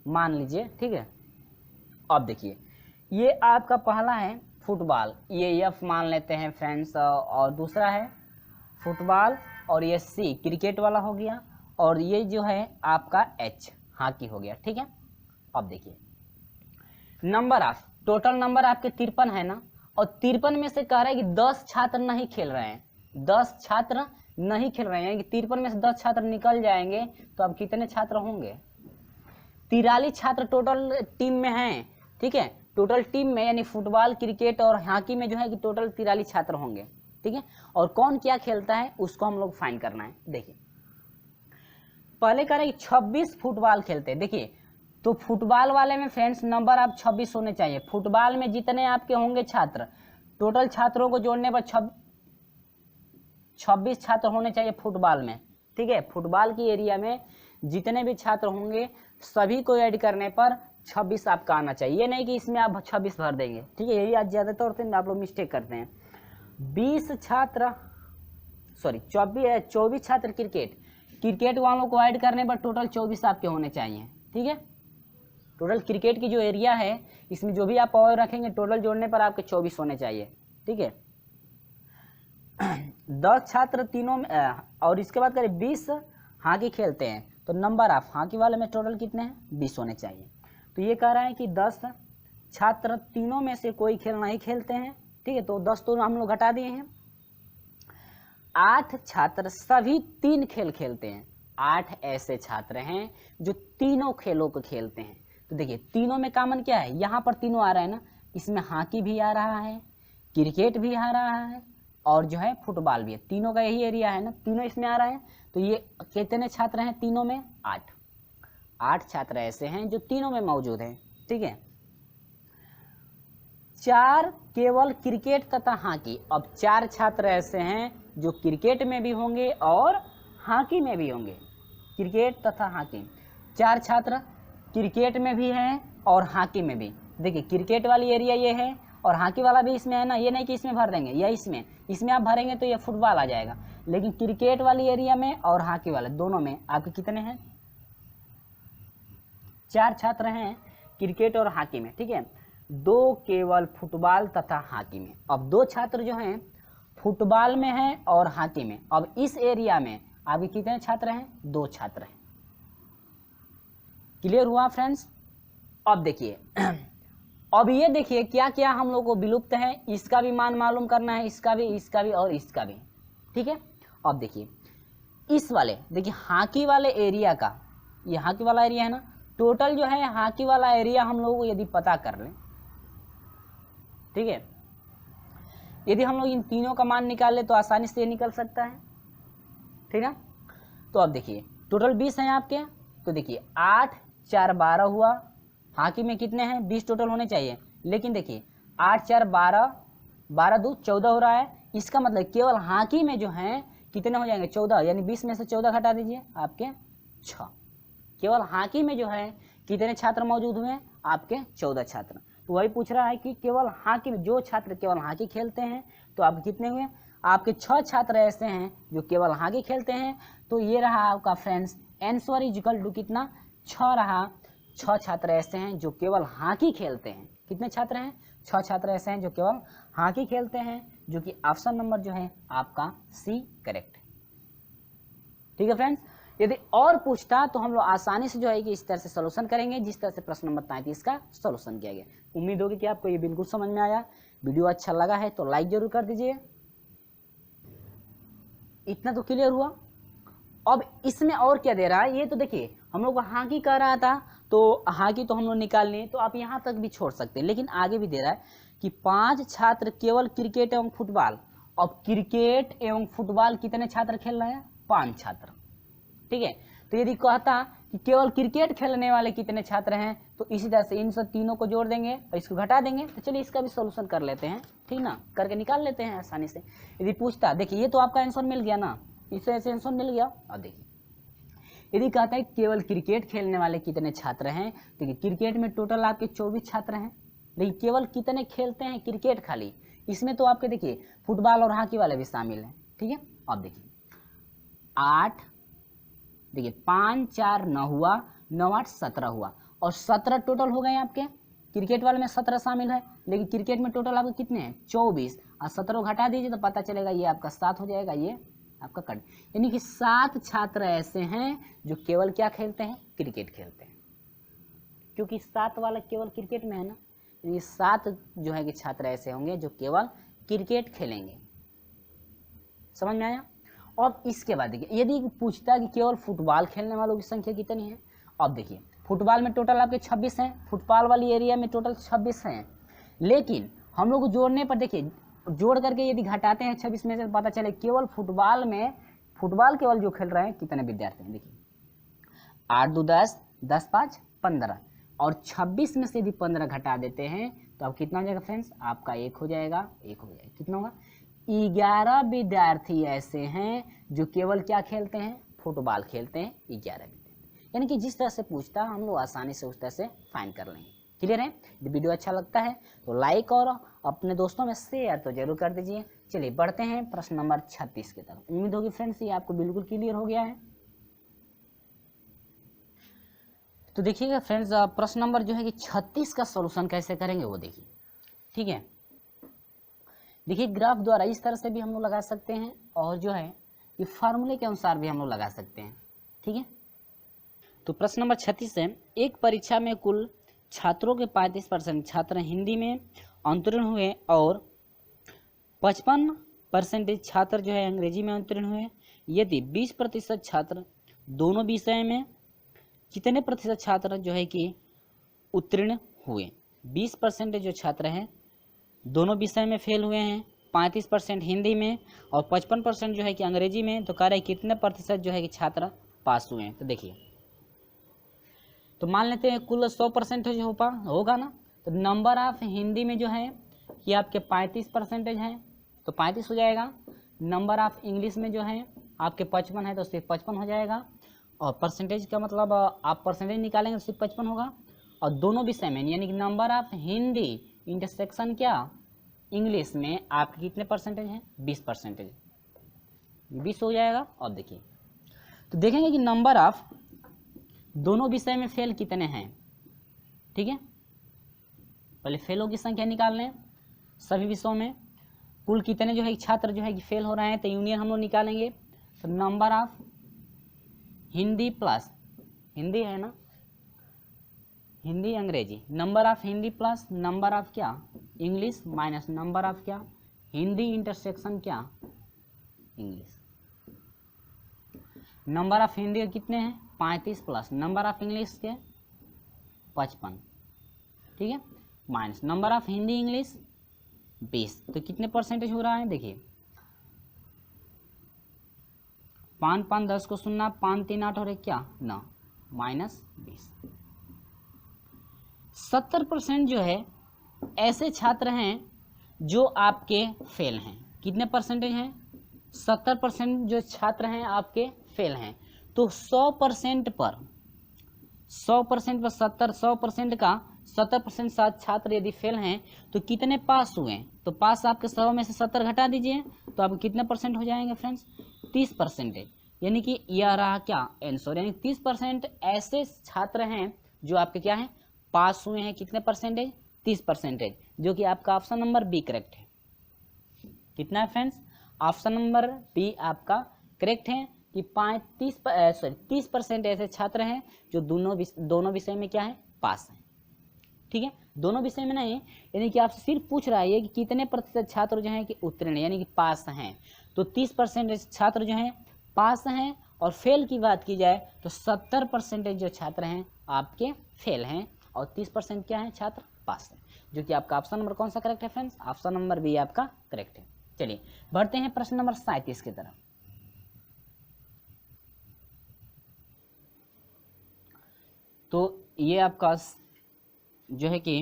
मान लीजिए, ठीक है। अब देखिए ये आपका पहला है फुटबॉल, ये एफ मान लेते हैं फ्रेंड्स, और दूसरा है फुटबॉल, और ये सी क्रिकेट वाला हो गया, और ये जो है आपका एच हॉकी हो गया, ठीक है। अब देखिए नंबर ऑफ टोटल नंबर आपके 53 है ना, और 53 में से कह रहा है कि 10 छात्र नहीं खेल रहे हैं, 10 छात्र नहीं खेल रहे हैं, यानी कि 53 में से 10 छात्र निकल जाएंगे। तो अब कितने छात्र होंगे, 43 छात्र टोटल टीम में हैं, ठीक है। टोटल टीम में यानी फुटबॉल क्रिकेट और हॉकी में जो है कि टोटल 43 छात्र होंगे, ठीक है। और कौन क्या खेलता है उसको हम लोग फाइंड करना है। देखिए पहले कह रहे हैं 26 फुटबॉल खेलते हैं। देखिए तो फुटबॉल वाले में फ्रेंड्स नंबर आप 26 होने चाहिए। फुटबॉल में जितने आपके होंगे छात्र, टोटल छात्रों को जोड़ने पर 26 छात्र होने चाहिए फुटबॉल में, ठीक है। फुटबॉल की एरिया में जितने भी छात्र होंगे सभी को ऐड करने पर 26 आपका आना चाहिए। ये नहीं कि इसमें आप 26 भर देंगे, ठीक है। यही आज ज़्यादातर होते हैं, आप लोग मिस्टेक करते हैं। 24 छात्र क्रिकेट वालों को ऐड करने पर टोटल 24 आपके होने चाहिए, ठीक है। टोटल क्रिकेट की जो एरिया है इसमें जो भी आप और रखेंगे टोटल जोड़ने पर आपके 24 होने चाहिए, ठीक है। 10 छात्र तीनों में, और इसके बाद करें 20 हॉकी खेलते हैं, तो नंबर ऑफ हॉकी वाले में टोटल कितने हैं, 20 होने चाहिए। तो ये कह रहा है कि 10 छात्र तीनों में से कोई खेल नहीं खेलते हैं, ठीक है। तो 10 तो हम लोग घटा दिए हैं। 8 छात्र सभी 3 खेल खेलते हैं, 8 ऐसे छात्र हैं जो तीनों खेलों को खेलते हैं। तो देखिए तीनों में कॉमन क्या है, यहाँ पर तीनों आ रहा है ना, इसमें हॉकी भी आ रहा है, क्रिकेट भी आ रहा है, और जो है फुटबॉल भी है। तीनों का यही एरिया है ना, तीनों इसमें आ रहा है। तो ये कितने छात्र हैं तीनों में, 8 छात्र ऐसे हैं जो तीनों में मौजूद हैं, ठीक है। 4 केवल क्रिकेट तथा हॉकी। अब 4 छात्र ऐसे हैं जो क्रिकेट में भी होंगे और हॉकी में भी होंगे, क्रिकेट तथा हॉकी। 4 छात्र क्रिकेट में भी हैं और हॉकी में भी। देखिए क्रिकेट वाली एरिया ये है और हॉकी वाला भी इसमें है ना, ये नहीं कि इसमें भर देंगे या इसमें आप भरेंगे तो ये फुटबॉल आ जाएगा। लेकिन क्रिकेट वाली एरिया में और हॉकी वाले दोनों में आपके कितने हैं, 4 छात्र हैं क्रिकेट और हॉकी में, ठीक है। 2 केवल फुटबॉल तथा हॉकी में। अब 2 छात्र जो हैं फुटबॉल में हैं और हॉकी में। अब इस एरिया में आपके कितने छात्र हैं, 2 छात्र हैं। क्लियर हुआ फ्रेंड्स। अब देखिए अब ये देखिए क्या क्या हम लोग को विलुप्त है, इसका भी मान मालूम करना है, इसका भी और इसका भी, ठीक है। अब देखिए इस वाले, देखिए हाकी वाले एरिया का, ये हाकी वाला एरिया है ना, टोटल जो है हाकी वाला एरिया हम लोग को यदि पता कर लें, ठीक है, यदि हम लोग इन तीनों का मान निकाल ले तो आसानी से ये निकल सकता है, ठीक है। तो अब देखिए टोटल 20 हैं आपके, तो देखिए 8 4 12 हुआ, हाकी में कितने हैं 20 टोटल होने चाहिए, लेकिन देखिए 8 4 12, 12 2 14 हो रहा है, इसका मतलब केवल हाकी में जो है कितने हो जाएंगे 14, यानी 20 में से 14 घटा दीजिए आपके 6, केवल हाकी में जो है कितने छात्र मौजूद हुए हैं आपके 14 छात्र। तो वही पूछ रहा है कि केवल हाकी में जो छात्र केवल हाकी खेलते हैं तो आप कितने हुए, आपके 6 छात्र ऐसे हैं जो केवल हाकी खेलते हैं। तो ये रहा आपका friends answer is equal to कितना 6 रहा, 6 छात्र ऐसे हैं जो केवल हाकी खेलते हैं। कितने छात्र हैं 6 छात्र ऐसे हैं जो केवल हाकी खेलते हैं, जो कि ऑप्शन नंबर जो है आपका सी करेक्ट है, ठीक है फ्रेंड्स। यदि और पूछता तो हम लोग आसानी से जो है कि इस तरह से सॉल्यूशन करेंगे जिस तरह से प्रश्न नंबर 33 का सॉल्यूशन किया गया। उम्मीद होगी कि आपको ये बिल्कुल समझ में आया। वीडियो अच्छा लगा है तो लाइक जरूर कर दीजिए। इतना तो क्लियर हुआ। अब इसमें और क्या दे रहा है, ये तो देखिए हम लोग हाकी कर रहा था तो हाकी तो हम लोग निकाल लिए, तो आप यहाँ तक भी छोड़ सकते हैं, लेकिन आगे भी दे रहा है कि 5 छात्र केवल क्रिकेट एवं फुटबॉल। अब क्रिकेट एवं फुटबॉल कितने छात्र खेल रहे हैं 5 छात्र, ठीक है। तो यदि कहता कि केवल क्रिकेट खेलने वाले कितने छात्र हैं, तो इसी तरह से इन सब तीनों को जोड़ देंगे और इसको घटा देंगे। तो चलिए इसका भी सॉल्यूशन कर लेते हैं, ठीक ना, करके निकाल लेते हैं आसानी से। यदि पूछता, देखिए ये तो आपका आंसर मिल गया ना, इससे ऐसे आंसर मिल गया। अब देखिए यदि कहता है केवल क्रिकेट खेलने वाले कितने छात्र हैं, देखिए क्रिकेट में टोटल आपके 24 छात्र हैं, लेकिन केवल कितने खेलते हैं क्रिकेट खाली, इसमें तो आपके देखिए फुटबॉल और हॉकी वाले भी शामिल हैं, ठीक है। अब देखिए 8, देखिए 5 4 9 हुआ, 9 8 17 हुआ, और 17 टोटल हो गए आपके। क्रिकेट वाले में 17 शामिल है, लेकिन क्रिकेट में टोटल आपके कितने हैं 24, और 17 घटा दीजिए तो पता चलेगा ये आपका 7 हो जाएगा, ये आपका कट, यानी कि 7 छात्र ऐसे हैं जो केवल क्या खेलते हैं क्रिकेट खेलते हैं, क्योंकि 7 वाला केवल क्रिकेट में है ना, ये 7 जो है कि छात्र ऐसे होंगे जो केवल क्रिकेट खेलेंगे। समझ में आया। अब इसके बाद देखिए यदि पूछता है कि केवल फुटबॉल खेलने वालों की संख्या कितनी है, अब देखिए फुटबॉल में टोटल आपके 26 हैं, फुटबॉल वाली एरिया में टोटल 26 हैं, लेकिन हम लोग जोड़ने पर देखिए जोड़ करके यदि घटाते हैं 26 में से पता चले केवल फुटबॉल में, फुटबॉल केवल जो खेल रहे हैं कितने विद्यार्थी हैं, देखिए 8 2 10, 10 5 15, और 26 में से यदि 15 घटा देते हैं तो अब कितना हो जाएगा फ्रेंड्स, आपका 1 हो जाएगा, 1 हो जाएगा, कितना होगा 11 विद्यार्थी ऐसे हैं जो केवल क्या खेलते हैं फुटबॉल खेलते हैं, 11 विद्यार्थी। यानी कि जिस तरह से पूछता है हम लोग आसानी से उस तरह से फाइंड कर लेंगे। क्लियर है। यदि वीडियो अच्छा लगता है तो लाइक और अपने दोस्तों में शेयर तो जरूर कर दीजिए। चलिए बढ़ते हैं प्रश्न नंबर 36 की तरफ। उम्मीद होगी फ्रेंड्स ये आपको बिल्कुल क्लियर हो गया है। तो देखिएगा फ्रेंड्स प्रश्न नंबर जो है कि 36 का सॉल्यूशन कैसे करेंगे वो देखिए, ठीक है। देखिए ग्राफ द्वारा इस तरह से भी हम लोग लगा सकते हैं और जो है कि फार्मूले के अनुसार भी हम लोग लगा सकते हैं, ठीक है। तो प्रश्न नंबर 36 है, एक परीक्षा में कुल छात्रों के 35% छात्र हिंदी में अवतीर्ण हुए और 55% छात्र जो है अंग्रेजी में अवतीर्ण हुए। यदि 20% छात्र दोनों विषय में, कितने प्रतिशत छात्र जो है कि उत्तीर्ण हुए। 20% जो छात्र हैं दोनों विषय में फेल हुए हैं, 35% हिंदी में और 55% जो है कि अंग्रेजी में। तो कह रहे हैं कितने प्रतिशत जो है कि छात्र पास हुए हैं। तो देखिए तो मान लेते हैं कुल 100% होगा ना, तो नंबर ऑफ हिंदी में जो है कि आपके 35% हैं तो 35 हो जाएगा। नंबर ऑफ इंग्लिश में जो है आपके 55 है तो सिर्फ 55 हो जाएगा, और परसेंटेज का मतलब आप परसेंटेज निकालेंगे तो सिर्फ 55 होगा। और दोनों विषय में यानी कि नंबर ऑफ हिंदी इंटरसेक्शन क्या इंग्लिश में आपके कितने परसेंटेज हैं 20%, 20 हो जाएगा। और देखिए तो देखेंगे कि नंबर ऑफ दोनों विषय में फेल कितने हैं, ठीक है। पहले फेलों की संख्या निकाल लें, सभी विषयों में कुल कितने जो है छात्र जो है कि फेल हो रहे हैं, तो यूनियन हम लोग निकालेंगे। तो number of Hindi plus Hindi है ना, हिंदी अंग्रेजी, number of Hindi plus number of क्या इंग्लिश माइनस नंबर ऑफ क्या हिंदी इंटरसेक्शन क्या इंग्लिश। नंबर ऑफ हिंदी कितने हैं 35 प्लस नंबर ऑफ इंग्लिश के 55, ठीक है, minus number of Hindi English 20, तो कितने परसेंटेज हो रहा है देखिए 5 5 10 को 0, 5 3 8 और 1 क्या 9, माइनस 20। 70% जो है ऐसे छात्र हैं जो आपके फेल हैं। कितने परसेंटेज हैं 70% जो छात्र हैं आपके फेल हैं। तो 100% पर 100% का 70% छात्र यदि फेल हैं तो कितने पास हुए हैं, तो पास आपके 100 में से 70 घटा दीजिए तो आप कितने परसेंट हो जाएंगे फ्रेंड्स 30%। यानी कि यह रहा क्या आंसर, यानी 30% ऐसे छात्र हैं जो आपके क्या हैं पास हुए हैं। कितने परसेंटेज 30%, जो कि आपका ऑप्शन नंबर बी करेक्ट है। कितना है फ्रेंड्स ऑप्शन नंबर बी आपका करेक्ट है कि 30% ऐसे छात्र हैं जो दोनों विषय में क्या है पास हैं। ठीक है, दोनों विषय में नहीं, यानी कि आपसे सिर्फ पूछ रहा है कि कितने प्रतिशत छात्र जो हैं कि उत्तीर्ण यानी कि पास हैं। तो 30% छात्र जो हैं पास हैं, और फेल की बात की जाए तो 70% जो छात्र हैं आपके फेल हैं और 30% क्या है छात्र पास हैं, जो कि आपका ऑप्शन नंबर कौन सा करेक्ट है फ्रेंड्स, ऑप्शन नंबर बी आपका करेक्ट है। चलिए बढ़ते हैं प्रश्न नंबर 37 की तरफ। तो ये आपका जो है कि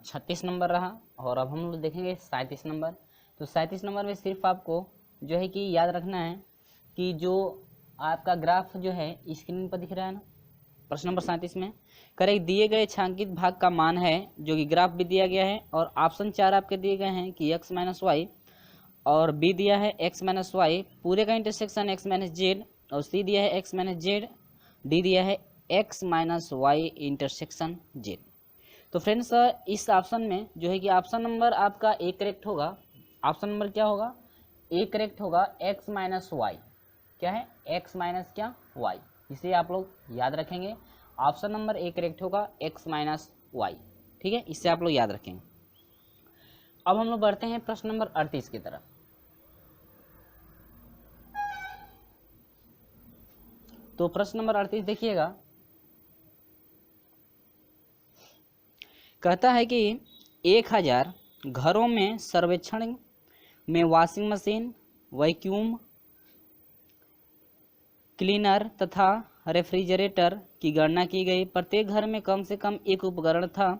36 नंबर रहा, और अब हम लोग देखेंगे 37 नंबर। तो 37 नंबर में सिर्फ आपको जो है कि याद रखना है कि जो आपका ग्राफ जो है स्क्रीन पर दिख रहा है ना, प्रश्न नंबर 37 में करेक्ट दिए गए छांकित भाग का मान है, जो कि ग्राफ भी दिया गया है, और ऑप्शन 4 आपके दिए गए हैं कि x माइनस वाई, और बी दिया है x माइनस वाई पूरे का इंटरसेक्शन x माइनस जेड, और सी दिया है x माइनस जेड, डी दिया है x minus Y intersection Z. तो फ्रेंड्स इस ऑप्शन में जो है कि ऑप्शन नंबर आपका ए करेक्ट होगा। ऑप्शन नंबर क्या होगा ए करेक्ट होगा, x माइनस वाई क्या है x माइनस क्या y, इसे आप लोग याद रखेंगे। ऑप्शन नंबर ए करेक्ट होगा x माइनस वाई, ठीक है, इससे आप लोग याद रखेंगे। अब हम लोग बढ़ते हैं प्रश्न नंबर 38 की तरफ। तो प्रश्न नंबर 38 देखिएगा, कहता है कि 1000 घरों में सर्वेक्षण में वॉशिंग मशीन, वैक्यूम क्लीनर तथा रेफ्रिजरेटर की गणना की गई। प्रत्येक घर में कम से कम एक उपकरण था।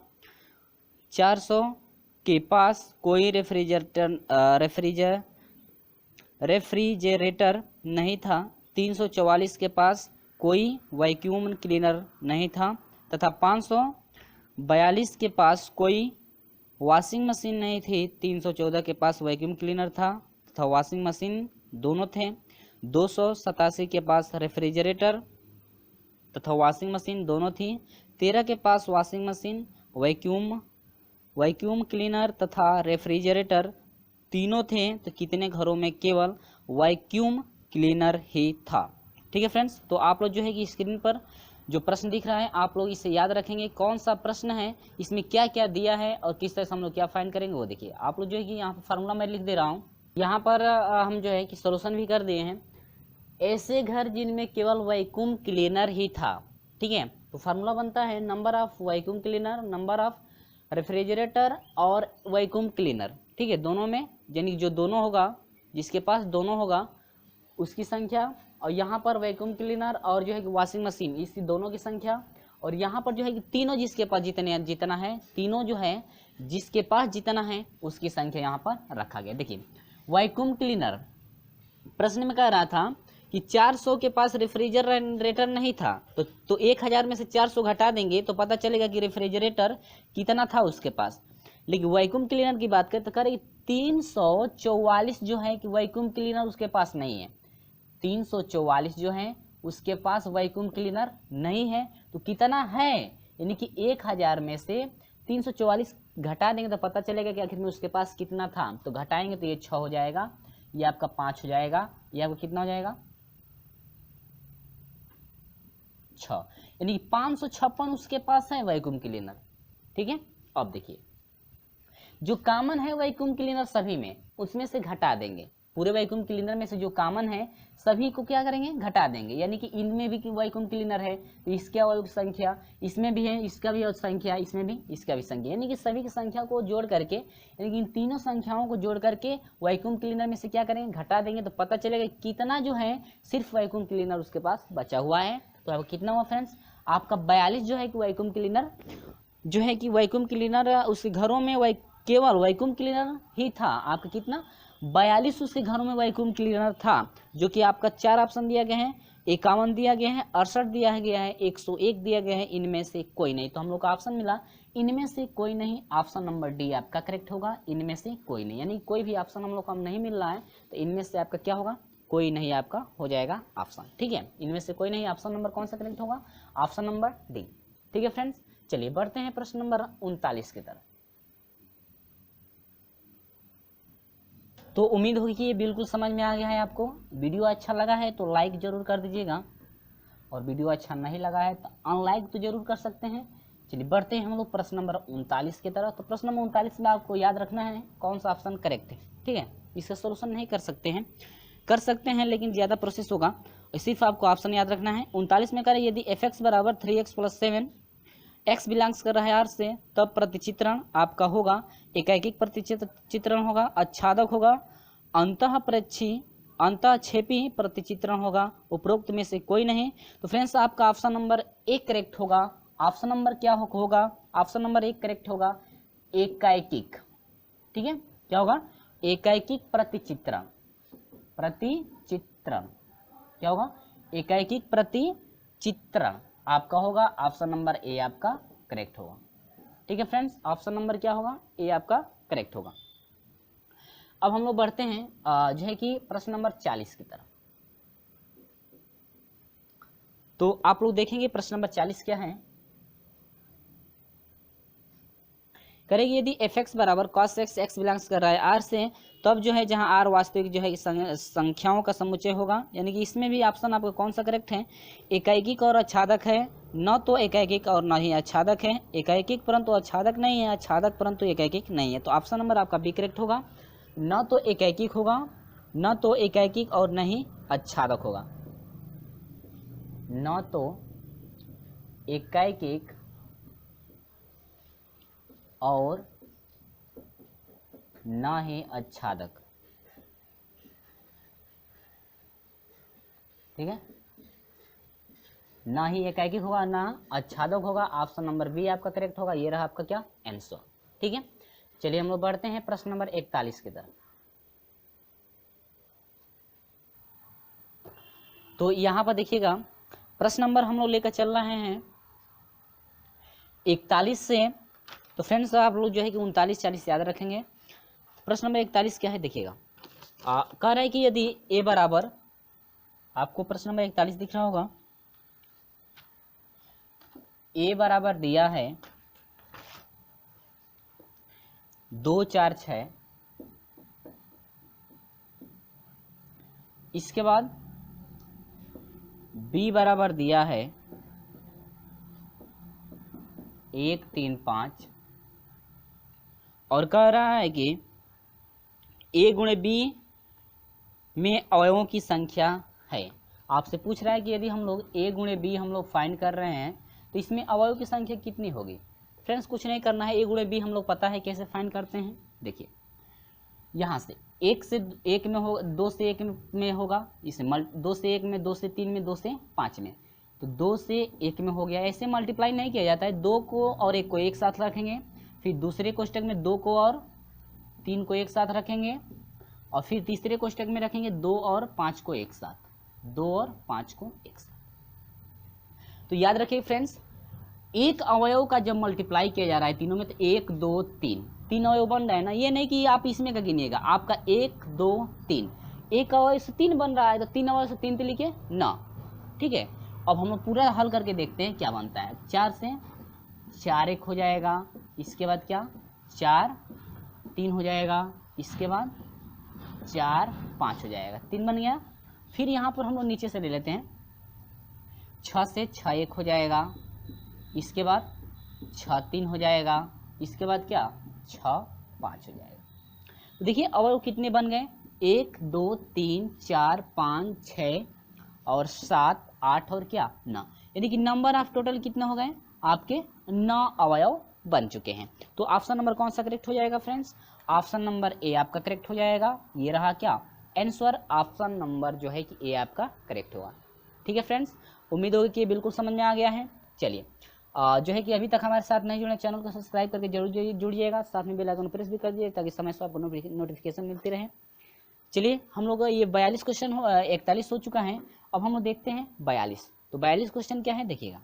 400 के पास कोई रेफ्रिजरेटर नहीं था। 344 के पास कोई वैक्यूम क्लीनर नहीं था तथा 542 के पास कोई वॉशिंग मशीन नहीं थी। 314 के पास वैक्यूम क्लीनर था तथा वॉशिंग मशीन दोनों थे। 287 के पास रेफ्रिजरेटर तथा वॉशिंग मशीन दोनों थी। 13 के पास वॉशिंग मशीन, वैक्यूम क्लीनर तथा रेफ्रिजरेटर तीनों थे। तो कितने घरों में केवल वैक्यूम क्लीनर ही था। ठीक है फ्रेंड्स, तो आप लोग जो है कि स्क्रीन पर जो प्रश्न दिख रहा है आप लोग इसे याद रखेंगे कौन सा प्रश्न है, इसमें क्या क्या दिया है और किस तरह से हम लोग क्या फाइंड करेंगे वो देखिए। आप लोग जो है कि यहाँ पर फार्मूला मैं लिख दे रहा हूँ, यहाँ पर हम जो है कि सोल्यूशन भी कर दिए हैं। ऐसे घर जिनमें केवल वैक्यूम क्लीनर ही था, ठीक है, तो फार्मूला बनता है number of vacuum cleaner, number of refrigerator और वैक्यूम क्लीनर, ठीक है, दोनों में, यानी जो दोनों होगा जिसके पास दोनों होगा उसकी संख्या, और यहाँ पर वैक्यूम क्लीनर और जो है कि वॉशिंग मशीन इस दोनों की संख्या, और यहाँ पर जो है कि तीनों जिसके पास जितना है, तीनों जो है जिसके पास जितना है उसकी संख्या यहाँ पर रखा गया। देखिए वैक्यूम क्लीनर प्रश्न में कह रहा था कि 400 के पास रेफ्रिजरेटर नहीं था, तो 1000 में से 400 घटा देंगे तो पता चलेगा कि रेफ्रिजरेटर कितना था उसके पास। लेकिन वैक्यूम क्लीनर की बात करें तो कह रहे 344 जो है कि वैक्यूम क्लीनर उसके पास नहीं है। 344 जो है उसके पास वैक्यूम क्लीनर नहीं है, तो कितना है, यानी कि 1000 में से 344 घटा देंगे तो पता चलेगा कि आखिर में उसके पास कितना था। तो घटाएंगे तो ये 6 हो जाएगा, ये आपका 5 हो जाएगा, ये आपका कितना हो जाएगा 6, यानी 556 उसके पास है वैक्यूम क्लीनर। ठीक है, अब देखिए जो कॉमन है वैक्यूम क्लीनर सभी में, उसमें से घटा देंगे पूरे वैक्यूम क्लीनर में से जो कॉमन है सभी को क्या करेंगे, घटा देंगे। यानी कि इनमें भी वैक्यूम क्लीनर है तो इसके अवयव की संख्या, इसमें भी है इसका भी संख्या, इसमें भी इसका भी संख्या, यानी कि सभी की संख्या को जोड़ करके, यानी कि इन तीनों संख्याओं को जोड़ करके वैक्यूम क्लीनर में से क्या करेंगे, घटा देंगे। तो पता चलेगा कितना जो है सिर्फ वैक्यूम क्लीनर उसके पास बचा हुआ है। तो अब कितना हुआ फ्रेंड्स, आपका 42 जो है कि वैक्यूम क्लीनर जो है कि वैक्यूम क्लीनर उसके घरों में केवल वैक्यूम क्लीनर ही था। आपका कितना, 42 उसके घरों में वैक्यूम क्लीनर था, जो कि आपका 4 ऑप्शन दिया गया है, 51 दिया गया है, 68 दिया गया है, 101 दिया गया है, इनमें से कोई नहीं। तो हम लोग का ऑप्शन मिला इनमें से कोई नहीं, ऑप्शन नंबर डी आपका करेक्ट होगा, इनमें से कोई नहीं। यानी कोई भी ऑप्शन हम लोग का नहीं मिल रहा है तो इनमें से आपका क्या होगा, कोई नहीं आपका हो जाएगा ऑप्शन। ठीक है, इनमें से कोई नहीं, ऑप्शन नंबर कौन सा करेक्ट होगा, ऑप्शन नंबर डी। ठीक है फ्रेंड्स, चलिए बढ़ते हैं प्रश्न नंबर 39 की तरफ। तो उम्मीद होगी कि ये बिल्कुल समझ में आ गया है आपको। वीडियो अच्छा लगा है तो लाइक जरूर कर दीजिएगा, और वीडियो अच्छा नहीं लगा है तो अनलाइक तो जरूर कर सकते हैं। चलिए बढ़ते हैं हम लोग प्रश्न नंबर 39 की तरफ। तो प्रश्न नंबर 39 में आपको याद रखना है कौन सा ऑप्शन करेक्ट है। ठीक है, इसका सोल्यूशन नहीं कर सकते हैं लेकिन ज़्यादा प्रोसेस होगा, सिर्फ आपको ऑप्शन याद रखना है। 39 में करें, यदि fx बराबर 3x + 7 x बिलोंग्स कर रहा है R से, तब प्रतिचित्रण आपका होगा, एकाएकिक प्रतिचित्रण होगा, आच्छादक होगा, अंतःक्षेपी प्रतिचित्रण होगा, उपरोक्त में से कोई नहीं। तो फ्रेंड्स आपका ऑप्शन नंबर 1 करेक्ट होगा। ऑप्शन नंबर क्या होगा, ऑप्शन नंबर 1 करेक्ट होगा, एकाएकिक। ठीक है, क्या होगा, एकाएकिक प्रतिचित्रण क्या होगा, एकाएकिक प्रतिचित्रण आपका होगा, ऑप्शन नंबर ए आपका करेक्ट होगा। ठीक है फ्रेंड्स, ऑप्शन नंबर क्या होगा, ए आपका करेक्ट होगा। अब हम लोग बढ़ते हैं जो है कि प्रश्न नंबर 40 की तरफ। तो आप लोग देखेंगे प्रश्न नंबर 40 क्या है, करेगी यदि fx बराबर cos x बिलोंग्स कर रहा है R से, तब जो है जहां R वास्तविक जो है संख्याओं का समुच्चय होगा। यानी कि इसमें भी ऑप्शन आपका कौन सा करेक्ट है, एकाएकिक और आच्छादक है, न तो एकाएकिक और न ही आच्छादक है, एकाएकिक परंतु आच्छादक नहीं है, आच्छादक परंतु एकाएकिक नहीं है। तो ऑप्शन नंबर आपका बी करेक्ट होगा, न तो एकाएकिक होगा, न तो एकाएकिक और न ही आच्छादक होगा, न तो एकाएकिक और ना ही आच्छादक। ठीक है, ना ही एकाएकिक होगा ना आच्छादक होगा, ऑप्शन नंबर बी आपका करेक्ट होगा। ये रहा आपका क्या आंसर। ठीक है, चलिए हम लोग बढ़ते हैं प्रश्न नंबर 41 की तरफ। तो यहां पर देखिएगा प्रश्न नंबर हम लोग लेकर चल रहे हैं 41 से। तो फ्रेंड्स आप लोग जो है कि 39 40 याद रखेंगे। प्रश्न नंबर 41 क्या है देखिएगा, कह रहा है कि यदि a बराबर, आपको प्रश्न नंबर 41 दिख रहा होगा, a बराबर दिया है 2 4 6, इसके बाद b बराबर दिया है 1 3 5, और कह रहा है कि a गुणे b में अवयवों की संख्या है। आपसे पूछ रहा है कि यदि हम लोग a गुणे b हम लोग फाइंड कर रहे हैं तो इसमें अवयव की संख्या कितनी होगी। फ्रेंड्स कुछ नहीं करना है, a गुणे b हम लोग पता है कैसे फाइंड करते हैं। देखिए यहाँ से 1 से 1 में होगा, 2 से 1 में होगा, इसे 2 से 1 में, 2 से 3 में, 2 से 5 में, तो 2 से 1 में हो गया। ऐसे मल्टीप्लाई नहीं किया जाता है, 2 को और 1 को एक साथ रखेंगे, फिर दूसरे कोष्टक में 2 को और 3 को एक साथ रखेंगे, और फिर तीसरे कोष्टक में रखेंगे 2 और 5 को एक साथ, 2 और 5 को एक साथ। तो याद रखिए फ्रेंड्स, एक अवयव का जब मल्टीप्लाई किया जा रहा है तीनों में, तो 1 2 3 अवयव बन रहा है ना। ये नहीं कि आप इसमें का गिनिएगा, आपका 1 2 3, एक अवयव से 3 बन रहा है तो 3 अवयव से 3 तो लिखिए ना। ठीक है, अब हम लोग पूरा हल करके देखते हैं क्या बनता है। 4 से 4 1 हो जाएगा, इसके बाद क्या 4 3 हो जाएगा, इसके बाद 4 5 हो जाएगा, 3 बन गया। फिर यहाँ पर हम लोग नीचे से ले लेते हैं, 6 से 6 1 हो जाएगा, इसके बाद 6 3 हो जाएगा, इसके बाद क्या 6 5 हो जाएगा। तो देखिए अवयव कितने बन गए, 1 2 3 4 5 6 और 7 8 और क्या 9, यानी कि नंबर ऑफ टोटल कितने हो गए आपके 9 अवयव बन चुके हैं। तो ऑप्शन नंबर कौन सा करेक्ट हो जाएगा फ्रेंड्स, ऑप्शन नंबर ए आपका करेक्ट हो जाएगा। ये रहा क्या आंसर, ऑप्शन नंबर जो है कि ए आपका करेक्ट होगा। ठीक है फ्रेंड्स, उम्मीद होगी कि ये बिल्कुल समझ में आ गया है। चलिए जो है कि अभी तक हमारे साथ नहीं जुड़े चैनल को सब्सक्राइब करके जरूर जुड़िएगा, साथ में बेल आइकन प्रेस भी कर दीजिए ताकि समय से आपको नोटिफिकेशन मिलती रहे। चलिए हम लोग ये 42 क्वेश्चन 41 हो चुका है, अब हम लोग देखते हैं 42। तो 42 क्वेश्चन क्या है देखिएगा।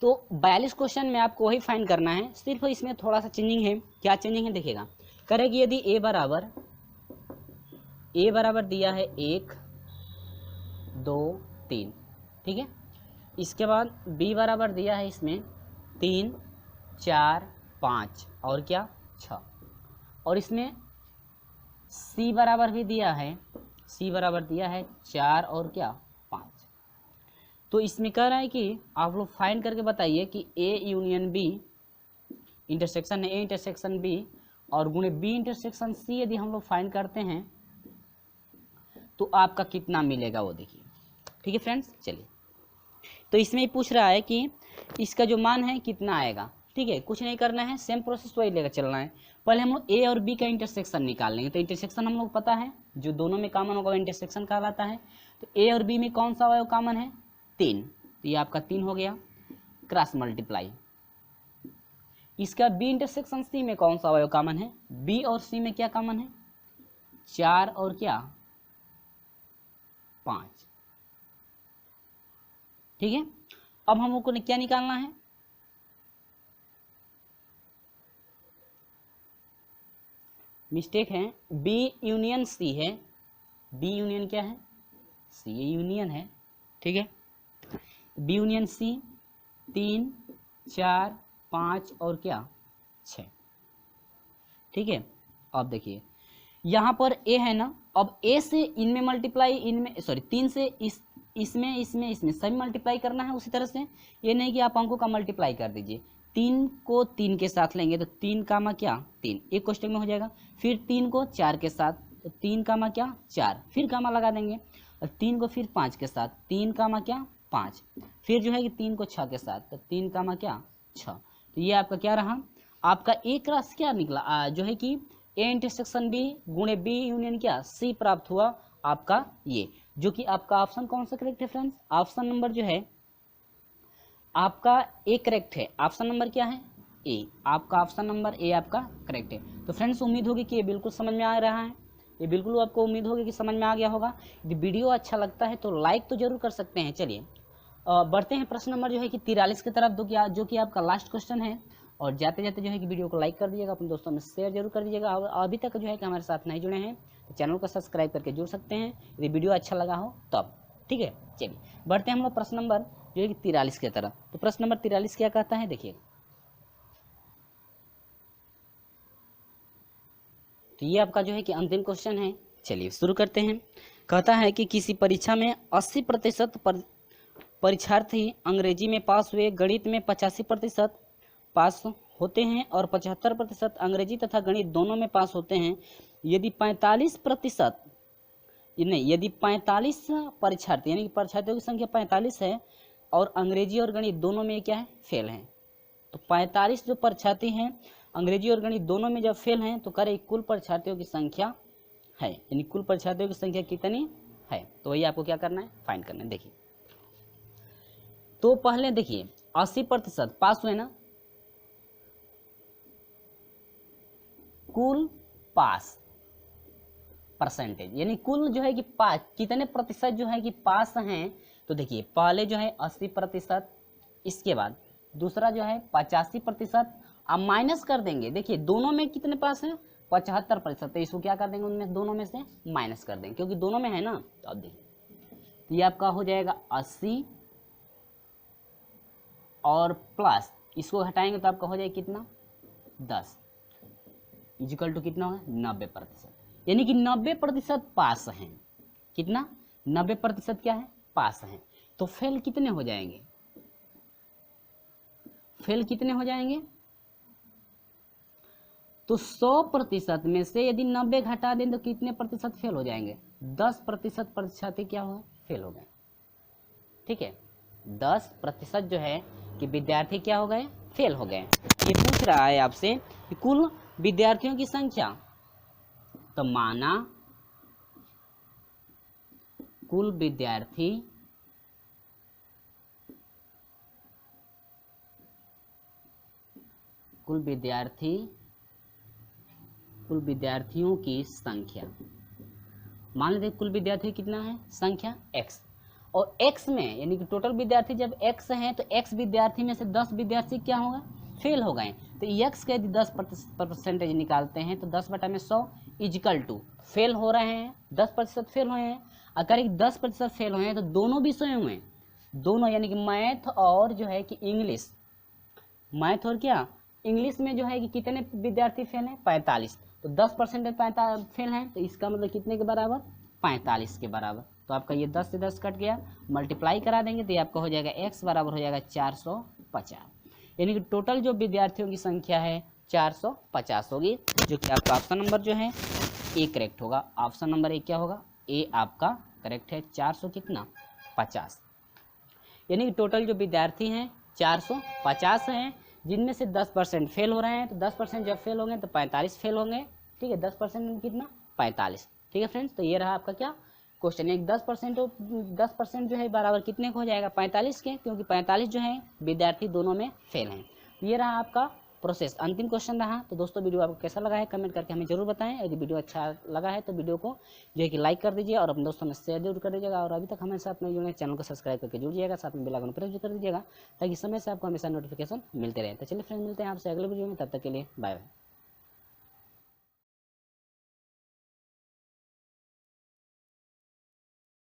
तो 42 क्वेश्चन में आपको वही फाइंड करना है, सिर्फ इसमें थोड़ा सा चेंजिंग है। क्या चेंजिंग है देखिएगा, करेगी यदि ए बराबर दिया है 1 2 3, ठीक है। इसके बाद बी बराबर दिया है इसमें 3 4 5 और क्या 6, और इसमें सी बराबर भी दिया है, सी बराबर दिया है 4 और क्या 5। तो इसमें कह रहा है कि आप लोग फाइंड करके बताइए कि A union B intersection A intersection B और गुणे बी इंटरसेक्शन सी यदि हम लोग फाइंड करते हैं तो आपका कितना मिलेगा वो देखिए। ठीक है फ्रेंड्स, चलिए तो इसमें पूछ रहा है कि इसका जो मान है कितना आएगा। ठीक है, कुछ नहीं करना है, सेम प्रोसेस वही लेकर चलना है। पहले हम लोग ए और बी का इंटरसेक्शन निकाल लेंगे। तो इंटरसेक्शन हम लोग पता है जो दोनों में कॉमन होगा वो इंटरसेक्शन कहलाता है। तो ए और बी में कौन सा अवयव कॉमन है 3, तो ये आपका 3 हो गया, क्रॉस मल्टीप्लाई। इसका बी इंटरसेक्शन सी में कौन सा अवयव कॉमन है, बी और सी में क्या कॉमन है 4 और क्या 5। ठीक है, अब हम लोग को क्या निकालना है, मिस्टेक है, बी यूनियन सी है, बी यूनियन क्या है सी, ये यूनियन है। ठीक है, बी यूनियन सी 3 4 5 और क्या 6। ठीक है, अब देखिए यहाँ पर ए है ना, अब ए से इनमें मल्टीप्लाई, इनमें सॉरी 3 से इसमें सभी मल्टीप्लाई करना है उसी तरह से। ये नहीं कि आप अंकों का मल्टीप्लाई कर दीजिए, 3 को 3 के साथ लेंगे तो 3 कामा क्या 3 एक क्वेश्चन में हो जाएगा। फिर 3 को 4 के साथ तो 3 कामा क्या 4, फिर कामा लगा देंगे। और 3 को फिर 5 के साथ 3 कामा क्या 5, फिर जो है कि 3 को 6 के साथ तो 3 कामा क्या 6। तो ये आपका क्या रहा, आपका एक राशि क्या निकला जो है कि ए इंटरसेक्शन बी गुणे बी यूनियन क्या सी प्राप्त हुआ आपका, ये जो कि आपका ऑप्शन कौन सा करेक्ट है फ्रेंड्स, ऑप्शन नंबर जो है आपका ए करेक्ट है। ऑप्शन नंबर क्या है ए, आपका ऑप्शन नंबर ए आपका करेक्ट है। तो फ्रेंड्स उम्मीद होगी कि ये बिल्कुल समझ में आ रहा है, ये बिल्कुल आपको उम्मीद होगी कि समझ में आ गया होगा। यदि वीडियो अच्छा लगता है तो लाइक तो जरूर कर सकते हैं। चलिए बढ़ते हैं प्रश्न नंबर जो है कि 43 की तरफ, जो कि आपका लास्ट क्वेश्चन है। और जाते जाते जो है कि वीडियो को लाइक कर दीजिएगा, अपने दोस्तों में शेयर जरूर कर दीजिएगा। और अभी तक जो है कि हमारे साथ नहीं जुड़े हैं तो चैनल को सब्सक्राइब करके जुड़ सकते हैं यदि वीडियो अच्छा लगा हो तब। ठीक है, चलिए बढ़ते हैं हम लोग प्रश्न नंबर जो है कि 43 की तरफ। तो प्रश्न नंबर 43 क्या कहता है देखिए, तो ये आपका जो है कि अंतिम क्वेश्चन है। चलिए शुरू करते हैं। कहता है कि किसी परीक्षा में 80% परीक्षार्थी अंग्रेजी में पास हुए, गणित में 85% पास होते हैं और 75% अंग्रेजी तथा गणित दोनों में पास होते हैं। यदि 45% यदि 45 परीक्षार्थी यानी कि परीक्षार्थियों की संख्या 45 है और अंग्रेजी और गणित दोनों में क्या है फेल हैं, तो 45 जो परीक्षार्थी हैं अंग्रेजी और गणित दोनों में जब फेल हैं तो करे कुल परीक्षार्थियों की संख्या है, यानी कुल परीक्षार्थियों की संख्या कितनी है, तो वही आपको क्या करना है फाइंड करना है। देखिए तो पहले देखिए 80% पास हुए ना, कुल पास परसेंटेज यानी कुल जो है कि पास कितने प्रतिशत जो है कि पास हैं। तो देखिए पहले जो है 80%, इसके बाद दूसरा जो है 85%, अब माइनस कर देंगे। देखिए दोनों में कितने पास हैं 75%, तो इसको क्या कर देंगे उनमें दोनों में से माइनस कर देंगे क्योंकि दोनों में है ना। तो अब देखिए तो ये आपका हो जाएगा 80 और प्लस इसको हटाएंगे तो आपका हो जाएगा कितना 10 इजिकल टू कितना होगा 90%, यानी कि 90% पास हैं। कितना 90% क्या है पास हैं। तो फेल कितने हो जाएंगे, फेल कितने हो जाएंगे, तो 100% में से यदि 90 घटा दें तो कितने प्रतिशत फेल हो जाएंगे? 10% परीक्षार्थी क्या हो फेल हो गए। ठीक है, 10% जो है कि विद्यार्थी क्या हो गए? फेल हो गए। ये पूछ रहा है आपसे कि कुल विद्यार्थियों की संख्या, तो माना कुल विद्यार्थियों की संख्या, मान लेते कुल विद्यार्थी कितना है? संख्या x, और x में यानी कि टोटल विद्यार्थी जब x है तो x विद्यार्थी में से 10 विद्यार्थी क्या होगा? फेल हो गए। तो x का यदि 10% निकालते हैं तो 10/100 इजिकल टू फेल हो रहे हैं, 10% फेल हुए हैं। अगर 10% फेल हुए हैं तो दोनों विषयों में, दोनों यानी कि मैथ और जो है कि इंग्लिश, मैथ और क्या इंग्लिश में जो है कि कितने विद्यार्थी फेल हैं? 45। तो 10% फेल हैं तो इसका मतलब कितने के बराबर? 45 के बराबर। तो आपका ये 10 से 10 कट गया, मल्टीप्लाई करा देंगे तो ये आपका हो जाएगा x बराबर हो जाएगा 450, यानी कि टोटल जो विद्यार्थियों की संख्या है 450 होगी, जो कि आपका ऑप्शन नंबर जो है ए करेक्ट होगा। ऑप्शन नंबर ए क्या होगा? ए आपका करेक्ट है। 450, यानी कि टोटल जो विद्यार्थी हैं 450 हैं, जिनमें से 10% फेल हो रहे हैं। तो 10% जब फेल होंगे तो 45 फेल होंगे। ठीक है, 10% में कितना? 45। ठीक है फ्रेंड्स, तो ये रहा आपका क्या क्वेश्चन। एक 10% जो है बराबर कितने को हो जाएगा? 45 के, क्योंकि 45 जो है विद्यार्थी दोनों में फेल हैं। ये रहा आपका प्रोसेस, अंतिम क्वेश्चन रहा। तो दोस्तों वीडियो आपको कैसा लगा है कमेंट करके हमें जरूर बताएं। यदि वीडियो अच्छा लगा है तो वीडियो को जो है कि लाइक कर दीजिए और अपने दोस्तों में शेयर जरूर कर दीजिएगा। और अभी तक हमारे साथ में जुड़े चैनल को सब्सक्राइब करके जुड़िएगा, साथ में बेल आइकन प्रेस भी कर दीजिएगा ताकि समय से आपको हमेशा नोटिफिकेशन मिलते रहे। तो चलिए फ्रेंड्स, मिलते हैं आपसे अगले वीडियो में, तब तक के लिए बाय बाय।